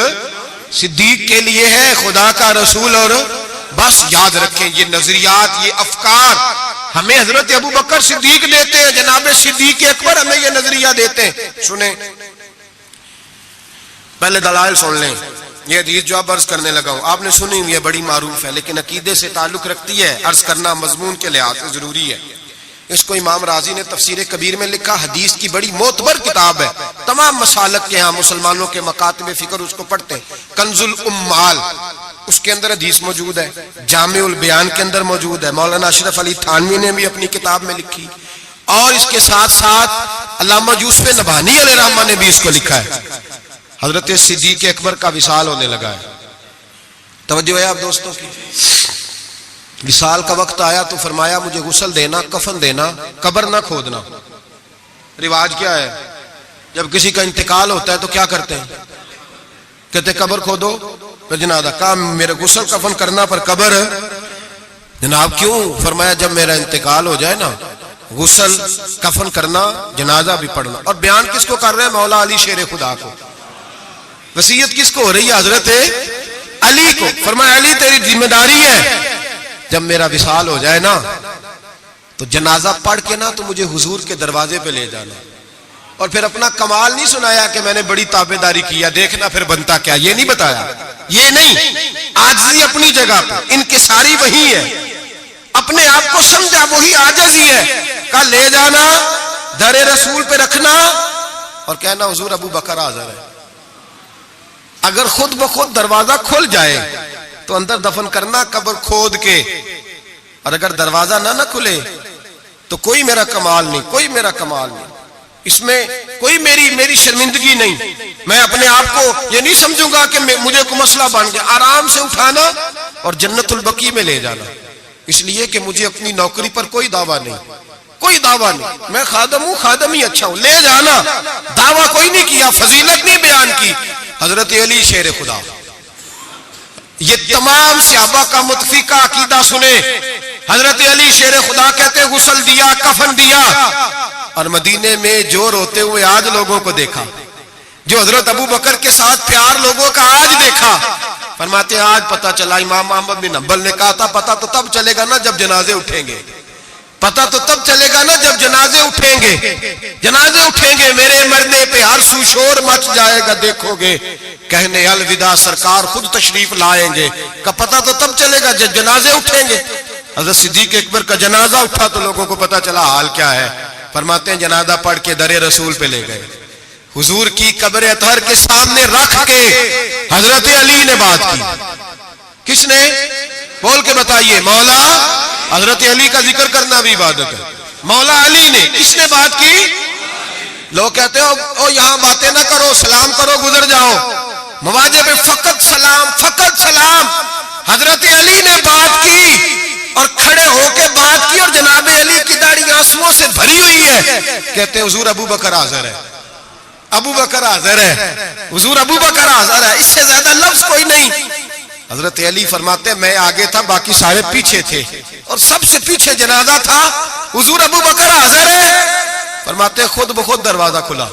صدیق کے لیے ہے خدا کا رسول. اور بس یاد رکھیں یہ نظریات, یہ افکار ہمیں حضرت ابو بکر صدیق دیتے ہیں, جناب صدیق اکبر ہمیں یہ نظریہ دیتے ہیں. سنیں پہلے دلائل سن لیں. یہ حدیث جو اب عرض کرنے لگا ہوں آپ نے سنی, یہ بڑی معروف ہے لیکن عقیدے سے تعلق رکھتی ہے, عرض کرنا مضمون کے لحاظ سے ضروری ہے. اس کو امام رازی نے تفسیر کبیر میں لکھا, حدیث کی بڑی معتبر کتاب ہے, تمام مسالک کے ہاں مسلمانوں کے مکاتب فکر اس کو پڑھتے ہیں. کنز الامال اس کے اندر حدیث موجود ہے, جامع البیان کے اندر موجود ہے, مولانا اشرف علی تھانوی نے بھی اپنی کتاب میں لکھی, اور اس کے ساتھ ساتھ علامہ یوسف نبہانی علیہ رحمہ نے بھی اس کو لکھا ہے. حضرت صدیق اکبر کا وصال ہونے لگا ہے. توجہ ہے آپ دوستوں کی. وصال کا وقت آیا تو فرمایا مجھے غسل دینا, کفن دینا, قبر نہ کھودنا. رواج کیا ہے جب کسی کا انتقال ہوتا ہے تو کیا کرتے ہیں, کہتے قبر کھودو پھر جنازہ. کہا میرے غسل کفن کرنا پر قبر. جناب کیوں؟ فرمایا جب میرا انتقال ہو جائے نا غسل کفن کرنا, جنازہ بھی پڑھنا. اور بیان کس کو کر رہے ہیں؟ مولا علی شیر خدا کو. وصیت کس کو ہو رہی ہے؟ حضرت علی کو. فرمایا علی تیری ذمہ داری ہے جب میرا وصال ہو جائے نا تو جنازہ پڑھ کے نا تو مجھے حضور کے دروازے پہ لے جانا. اور پھر اپنا کمال نہیں سنایا کہ میں نے بڑی تابعداری کیا, دیکھنا پھر بنتا کیا, یہ نہیں بتایا. یہ نہیں, عاجزی اپنی جگہ پہ, انکساری وہی ہے, اپنے آپ کو سمجھا وہی عاجزی ہے. کہا لے جانا, در رسول پہ رکھنا اور کہنا حضور ابو بکر حاضر ہے. اگر خود بخود دروازہ کھل جائے تو اندر دفن کرنا قبر کھود کے, اور اگر دروازہ نہ کھلے تو کوئی میرا کمال نہیں, کوئی میرا کمال نہیں, اس میں کوئی میری شرمندگی نہیں. میں اپنے آپ کو یہ نہیں سمجھوں گا کہ مجھے کوئی مسئلہ بن گیا. آرام سے اٹھانا اور جنت البقیع میں لے جانا. اس لیے کہ مجھے اپنی نوکری پر کوئی دعویٰ نہیں, کوئی دعویٰ نہیں. میں خادم ہوں, خادم ہی اچھا ہوں, لے جانا. دعویٰ کوئی نہیں کیا, فضیلت نہیں بیان کی. حضرت علی شیر خدا. یہ تمام صحابہ کا متفقہ عقیدہ سنے. حضرت علی شیر خدا کہتے غسل دیا, کفن دیا, اور مدینے میں جو روتے ہوئے آج لوگوں کو دیکھا, جو حضرت ابو بکر کے ساتھ پیار لوگوں کا آج دیکھا. فرماتے ہیں آج پتہ چلا. امام احمد بن حنبل نے کہا تھا پتہ تو تب چلے گا نا جب جنازے اٹھیں گے, پتہ تو تب چلے گا نا جب جنازے اٹھیں گے. جنازے اٹھیں گے میرے مرنے پہ ہر سو شور مچ جائے گا, دیکھو گے کہنے الوداع سرکار خود تشریف لائیں گے. کا پتہ تو تب چلے گا جب جنازے اٹھیں گے. حضرت صدیق اکبر کا جنازہ اٹھا تو لوگوں کو پتہ چلا حال کیا ہے. فرماتے ہیں جنازہ پڑھ کے در رسول پہ لے گئے, حضور کی قبر اطہر کے سامنے رکھ کے حضرت علی نے بات کی. کس نے؟ بول کے بتائیے. مولا حضرت علی کا ذکر کرنا بھی عبادت ہے. مولا علی نے, کس نے بات کی؟ لوگ کہتے ہو یہاں باتیں نہ کرو, سلام کرو, گزر جاؤ. مواجہ پہ فقط سلام, فقط سلام. حضرت علی نے بات کی اور کھڑے ہو کے بات کی, اور جناب علی کی داڑھی آنسوؤں سے بھری ہوئی ہے. کہتے حضور ابو بکر حاضر ہے, ابو بکر حاضر ہے, حضور ابو بکر حاضر ہے. اس سے زیادہ لفظ کوئی نہیں. حضرت علی فرماتے ہیں میں آگے تھا, باقی سارے پیچھے تھے, اور سب سے پیچھے جنازہ تھا. حضور ابو بکر حاضر ہے. فرماتے ہیں خود بخود دروازہ کھلا,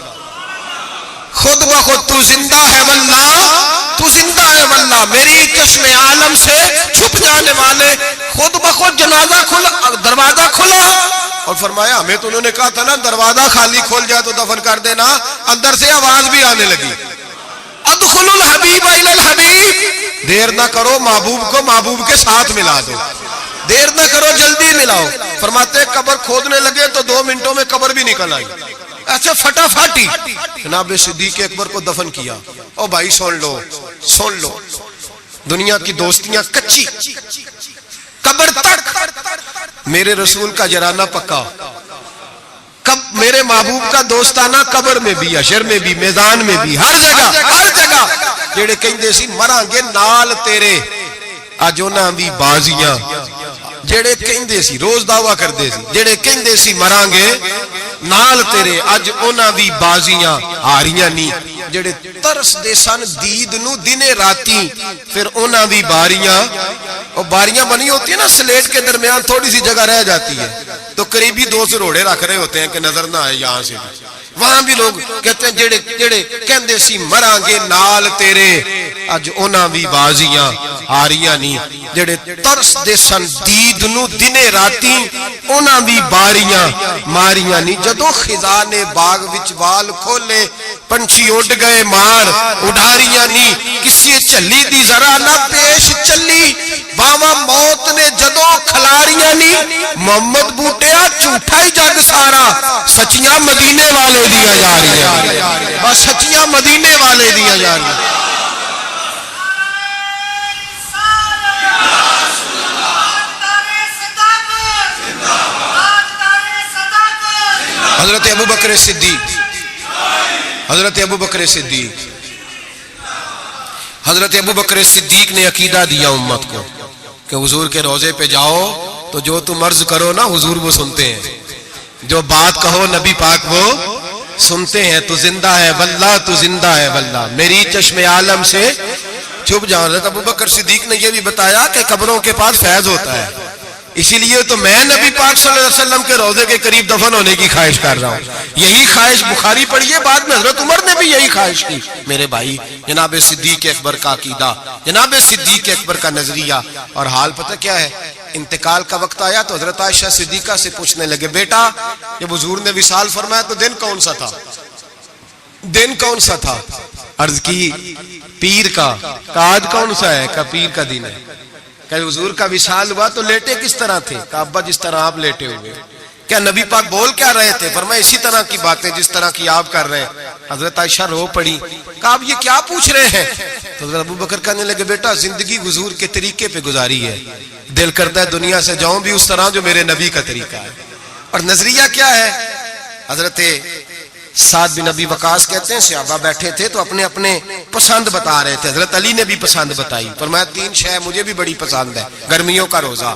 خود بخود. تو زندہ ہے واللہ, تو زندہ ہے واللہ, میری چشم عالم سے چھپ جانے والے. خود بخود جنازہ کھلا, دروازہ کھلا. اور فرمایا ہمیں تو انہوں نے کہا تھا نا دروازہ خالی کھول جائے تو دفن کر دینا. اندر سے آواز بھی آنے لگی, ادخل الحبیب الی الحبیب. دیر نہ کرو, محبوب کو محبوب کے ساتھ ملا دو, دیر نہ کرو, جلدی ملاؤ. فرماتے قبر کھودنے لگے تو 2 منٹوں میں قبر بھی نکل آئی, ایسے فٹافٹی. جناب صدیق اکبر کو دفن کیا. او بھائی سن لو, سن لو, دنیا کی دوستیاں کچی, قبر تک میرے رسول کا جرانہ پکا. کب میرے محبوب کا دوستانہ قبر میں بھی, حشر میں بھی, میدان میں بھی, ہر جگہ, ہر جگہ. جڑے کہندے سی مراں گے نال تیرے, اج انہاں دی بازیاں جڑے کہندے سی روز دعویٰ کردے سی جڑے کہندے سی مران گے نال تیرے اج انہاں دی بازیاں ہاریاں نہیں جڑے ترس دے سن دید نو دنے راتی پھر انہاں دی باریاں اور باریاں بنی ہوتی ہیں نا سلیٹ کے درمیان تھوڑی سی جگہ رہ جاتی ہے تو قریبی دو سے روڑے رکھ رہے ہوتے ہیں کہ نظر نہ آئے یہاں سے وہاں بھی لوگ کہتے ہیں جڑے کہندے سی مراں گے نال تیرے اج انہاں بھی بازیاں ہاریاں نہیں جڑے ترس دے سن دید نو دنے راتی انہاں بھی باریاں ماریاں نہیں جدو خزاں نے باغ وچ وال کھولے پنچھی اڑ گئے مار اڈاریاں نہیں کسی چلی دی ذرا نہ پیش چلی باواں موت نے جدو کھلاریاں نہیں محمد بوٹیا جھوٹا ہی جگ سارا سچیاں مدینے والے دیا جا رہی ہیں بس سچیاں مدینے والے دیا جا رہی ہیں حضرت ابو بکر صدیق حضرت ابو بکر صدیق حضرت ابو بکر صدیق نے عقیدہ دیا امت کو کہ حضور کے روضے پہ جاؤ تو جو تم عرض کرو نا حضور وہ سنتے ہیں جو بات کہو نبی پاک وہ سنتے ہیں تو زندہ ہے واللہ تو زندہ ہے واللہ میری چشم عالم سے چھپ جاؤ حضرت ابو بکر صدیق نے یہ بھی بتایا کہ قبروں کے پاس فیض ہوتا ہے اسی لیے تو میں نبی پاک صلی اللہ علیہ وسلم کے روضے کے قریب دفن ہونے کی خواہش کر رہا ہوں یہی خواہش بخاری پڑھی ہے بعد میں حضرت عمر نے بھی یہی خواہش کی میرے بھائی جناب صدیق اکبر کا عقیدہ جناب صدیق اکبر کا نظریہ اور حال پتہ کیا ہے انتقال کا وقت آیا تو حضرت عائشہ صدیقہ سے پوچھنے لگے بیٹا جب حضور نے وصال فرمایا تو دن کون سا تھا دن کون سا تھا عرض کی پیر کا آج کون سا ہے کہ پیر کا دن ہے کہ حضور کا وصال ہوا تو لیٹے کس طرح تھے کہ ابا جس طرح آپ لیٹے ہوئے کیا نبی پاک بول کیا رہے تھے فرمایا اسی طرح کی باتیں جس طرح کی آپ کر رہے ہیں حضرت عائشہ رو پڑی کہ آپ یہ کیا پوچھ رہے ہیں تو حضرت ابو بکر کہنے لگے بیٹا زندگی حضور کے طریقے پہ گزاری ہے دل کرتا ہے دنیا سے جاؤں بھی اس طرح جو میرے نبی کا طریقہ ہے اور نظریہ کیا ہے حضرت سعد بن ابی وقاص کہتے ہیں صحابہ بیٹھے تھے تو اپنے اپنے پسند بتا رہے تھے حضرت علی نے بھی پسند بتائی فرمایا 3 شے مجھے بھی بڑی پسند ہے گرمیوں کا روزہ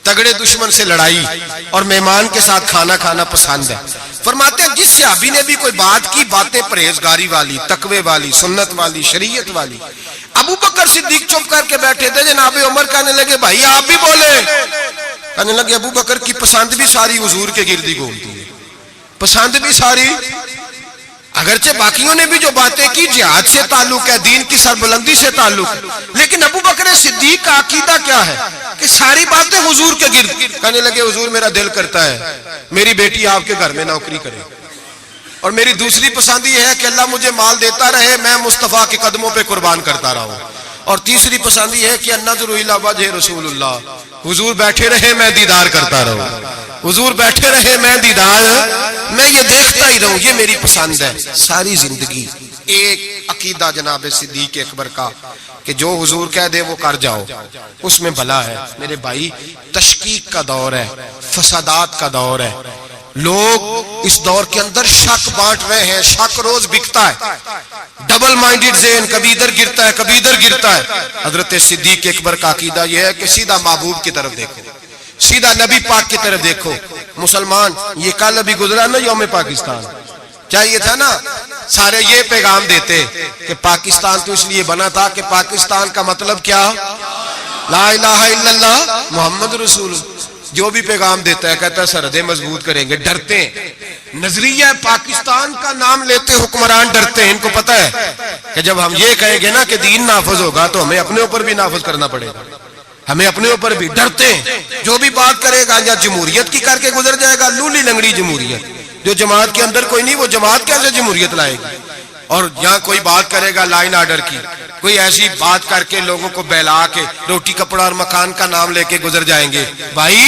تگڑے دشمن سے لڑائی اور مہمان کے ساتھ کھانا کھانا پسند ہے فرماتے ہیں جس صحابی نے بھی کوئی بات کی باتیں پرہیزگاری والی تقوی والی سنت والی شریعت والی ابو بکر صدیق چپ کر کے بیٹھے تھے جناب عمر کہنے لگے بھائی آپ بھی بولے کہنے لگے ابو بکر کی پسند بھی ساری حضور کے گردی گھومتی ہے پسند بھی ساری اگرچہ باقیوں نے بھی جو باتیں کی جہاد سے تعلق ہے دین کی سربلندی سے تعلق ہے لیکن ابو بکر صدیق کا عقیدہ کیا ہے کہ ساری باتیں حضور کے گرد کہنے لگے حضور میرا دل کرتا ہے میری بیٹی آپ کے گھر میں نوکری کرے اور میری دوسری پسند یہ ہے کہ اللہ مجھے مال دیتا رہے میں مصطفیٰ کے قدموں پہ قربان کرتا رہا ہوں اور تیسری پسند یہ ہے کہ النظر الی وجہ رسول اللہ حضور بیٹھے رہے میں دیدار کرتا رہوں حضور بیٹھے رہے میں دیدار میں یہ دیکھتا ہی رہوں یہ میری پسند ہے ساری زندگی ایک عقیدہ جناب صدیق اکبر کا کہ جو حضور کہہ دے وہ کر جاؤ اس میں بھلا ہے میرے بھائی تشکیک کا دور ہے فسادات کا دور ہے لوگ اس دور کے اندر شک بانٹ رہے ہیں شک روز بکتا ہے ڈبل مائنڈڈ ذہن کبھی ادھر گرتا ہے کبھی ادھر گرتا ہے حضرت صدیق اکبر کا عقیدہ یہ ہے کہ سیدھا محبوب کی طرف دیکھو سیدھا نبی پاک کی طرف دیکھو مسلمان یہ کل ابھی گزرا نا یوم پاکستان چاہیے تھا نا سارے یہ پیغام دیتے کہ پاکستان تو اس لیے بنا تھا کہ پاکستان کا مطلب کیا لا الہ الا اللہ محمد رسول جو بھی پیغام دیتا ہے کہتا ہے سرحدیں مضبوط کریں گے ڈرتے ہیں نظریہ پاکستان کا نام لیتے حکمران ڈرتے ہیں ان کو پتہ ہے کہ جب ہم یہ کہیں گے نا کہ دین نافذ ہوگا تو ہمیں اپنے اوپر بھی نافذ کرنا پڑے گا ہمیں اپنے اوپر بھی ڈرتے ہیں جو بھی بات کرے گا یا جمہوریت کی کر کے گزر جائے گا لولی لنگڑی جمہوریت جو جماعت کے اندر کوئی نہیں وہ جماعت کیسے جمہوریت لائے گی اور یہاں کوئی بات کرے گا لائن آرڈر کی کوئی ایسی بات کر کے لوگوں کو بہلا کے روٹی کپڑا اور مکان کا نام لے کے گزر جائیں گے بھائی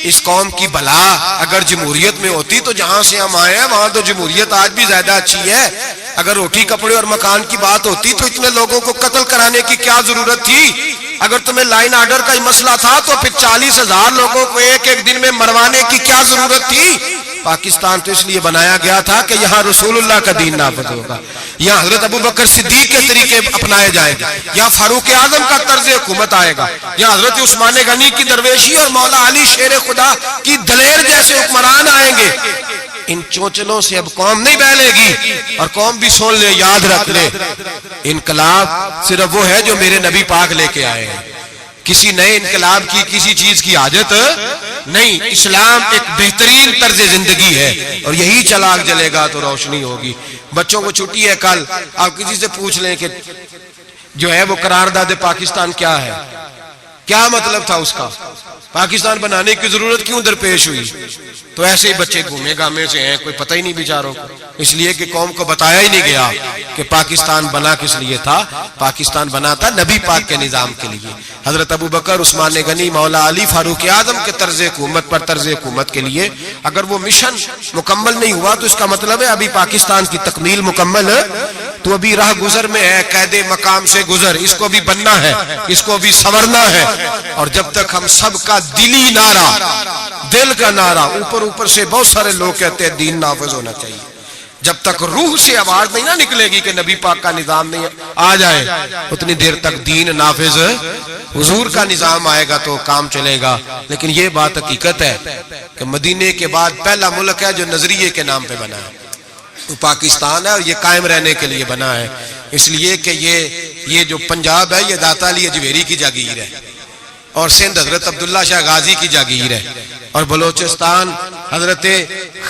اس قوم کی بلا اگر جمہوریت میں ہوتی تو جہاں سے ہم آئے ہیں وہاں تو جمہوریت آج بھی زیادہ اچھی ہے اگر روٹی کپڑے اور مکان کی بات ہوتی تو اتنے لوگوں کو قتل کرانے کی کیا ضرورت تھی اگر تمہیں لائن آرڈر کا ہی مسئلہ تھا تو پھر 40,000 لوگوں کو ایک ایک دن میں مروانے کی کیا ضرورت تھی پاکستان تو اس لیے بنایا گیا تھا کہ یہاں رسول اللہ کا دین نافذ ہوگا، یہاں حضرت ابوبکر صدیق کے طریقے اپنائے جائیں گے، یہاں فاروق اعظم کا طرز حکومت آئے گا، یہاں حضرت عثمان غنی کی درویشی اور مولا علی شیر خدا کی دلیر جیسے حکمران آئیں گے۔ ان چونچلوں سے اب قوم نہیں بہلے گی، اور قوم بھی سن لے، یاد رکھ لے، انقلاب صرف وہ ہے جو میرے نبی پاک لے کے آئے ہیں، کسی نئے انقلاب کی کسی چیز کی حاجت نہیں۔ اسلام ایک بہترین طرز زندگی ہے، اور یہی چلاک جلے گا تو روشنی ہوگی۔ بچوں کو چھٹی ہے کل، آپ کسی سے پوچھ لیں کہ جو ہے وہ قرارداد پاکستان کیا ہے، کیا مطلب تھا اس کا، پاکستان بنانے کی ضرورت کیوں درپیش ہوئی؟ تو ایسے ہی بچے گھومے گامے سے ہیں، کوئی پتہ ہی نہیں بیچاروں کو، اس لیے کہ قوم کو بتایا ہی نہیں گیا کہ پاکستان بنا کس لیے تھا۔ پاکستان بنا تھا نبی پاک کے نظام کے لیے، حضرت ابوبکر، عثمان غنی، مولا علی، فاروق اعظم کے طرز حکومت پر طرز حکومت کے لیے۔ اگر وہ مشن مکمل نہیں ہوا تو اس کا مطلب ہے ابھی پاکستان کی تکمیل مکمل تو ابھی راہ گزر میں ہے، قید مقام سے گزر، اس کو بھی بننا ہے، اس کو بھی سنورنا ہے۔ اور جب تک ہم سب کا دلی نعرہ، دل کا نعرہ، اوپر سے بہت سارے لوگ کہتے ہیں دین نافذ ہونا چاہیے، جب تک روح سے آواز نہیں نہ نکلے گی کہ نبی پاک کا نظام نہیں آ جائے، اتنی دیر تک دین نافذ، حضور کا نظام آئے گا تو کام چلے گا۔ لیکن یہ بات حقیقت ہے کہ مدینے کے بعد پہلا ملک ہے جو نظریے کے نام پہ بنا ہے، وہ پاکستان ہے، اور یہ قائم رہنے کے لیے بنا ہے، اس لیے کہ یہ جو پنجاب ہے یہ داتا علی اجویری کی جاگیر ہے، اور سندھ حضرت عبداللہ شاہ غازی کی جاگیر ہے، اور بلوچستان حضرت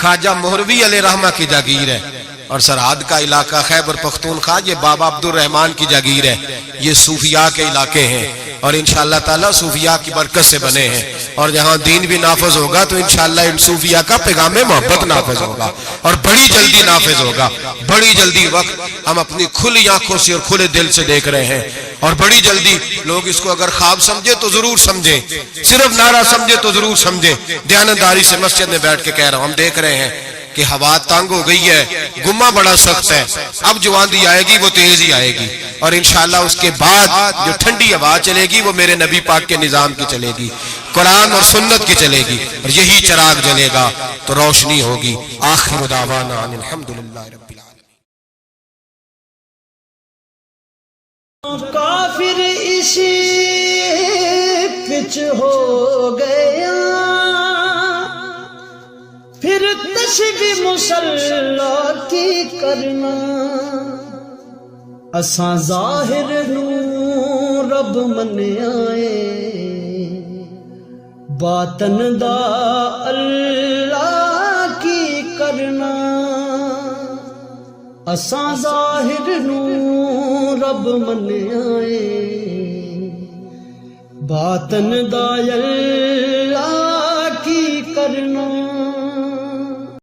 خواجہ مہروی علیہ رحمہ کی جاگیر ہے، اور سرحد کا علاقہ خیبر پختونخوا یہ بابا عبد الرحمن کی جاگیر ہے۔ یہ صوفیاء کے علاقے ہیں، اور انشاءاللہ تعالی صوفیاء کی برکت سے بنے ہیں، اور جہاں دین بھی نافذ ہوگا تو انشاءاللہ ان صوفیاء کا پیغام محبت نافذ ہوگا، اور بڑی جلدی نافذ ہوگا، بڑی جلدی۔ وقت ہم اپنی کھلی آنکھوں سے اور کھلے دل سے دیکھ رہے ہیں، اور بڑی جلدی لوگ اس کو اگر خواب سمجھے تو ضرور سمجھیں، صرف نعرہ سمجھے تو ضرور سمجھیں۔ دیانتداری سے مسجد میں بیٹھ کے کہہ رہا ہوں، ہم دیکھ رہے ہیں کہ ہوا تنگ ہو گئی ہے، گمہ بڑا سخت ہے، اب جو آندھی آئے گی وہ تیز ہی آئے گی، اور انشاءاللہ اس کے بعد جو ٹھنڈی ہوا چلے گی وہ میرے نبی پاک کے نظام کی چلے گی، قرآن اور سنت کی چلے گی، اور یہی چراغ جلے گا تو روشنی ہوگی۔ آخر دعوانا ان الحمدللہ رب العالمین۔ کافر اسی پچ ہو گیا، پھر تشبیہ مسلح کی کرنا، اساں ظاہر نو رب منیائے، باطن دا اللہ کی کرنا، اساں ظاہر نو رب منیائے، باطن دا اللہ کی کرنا۔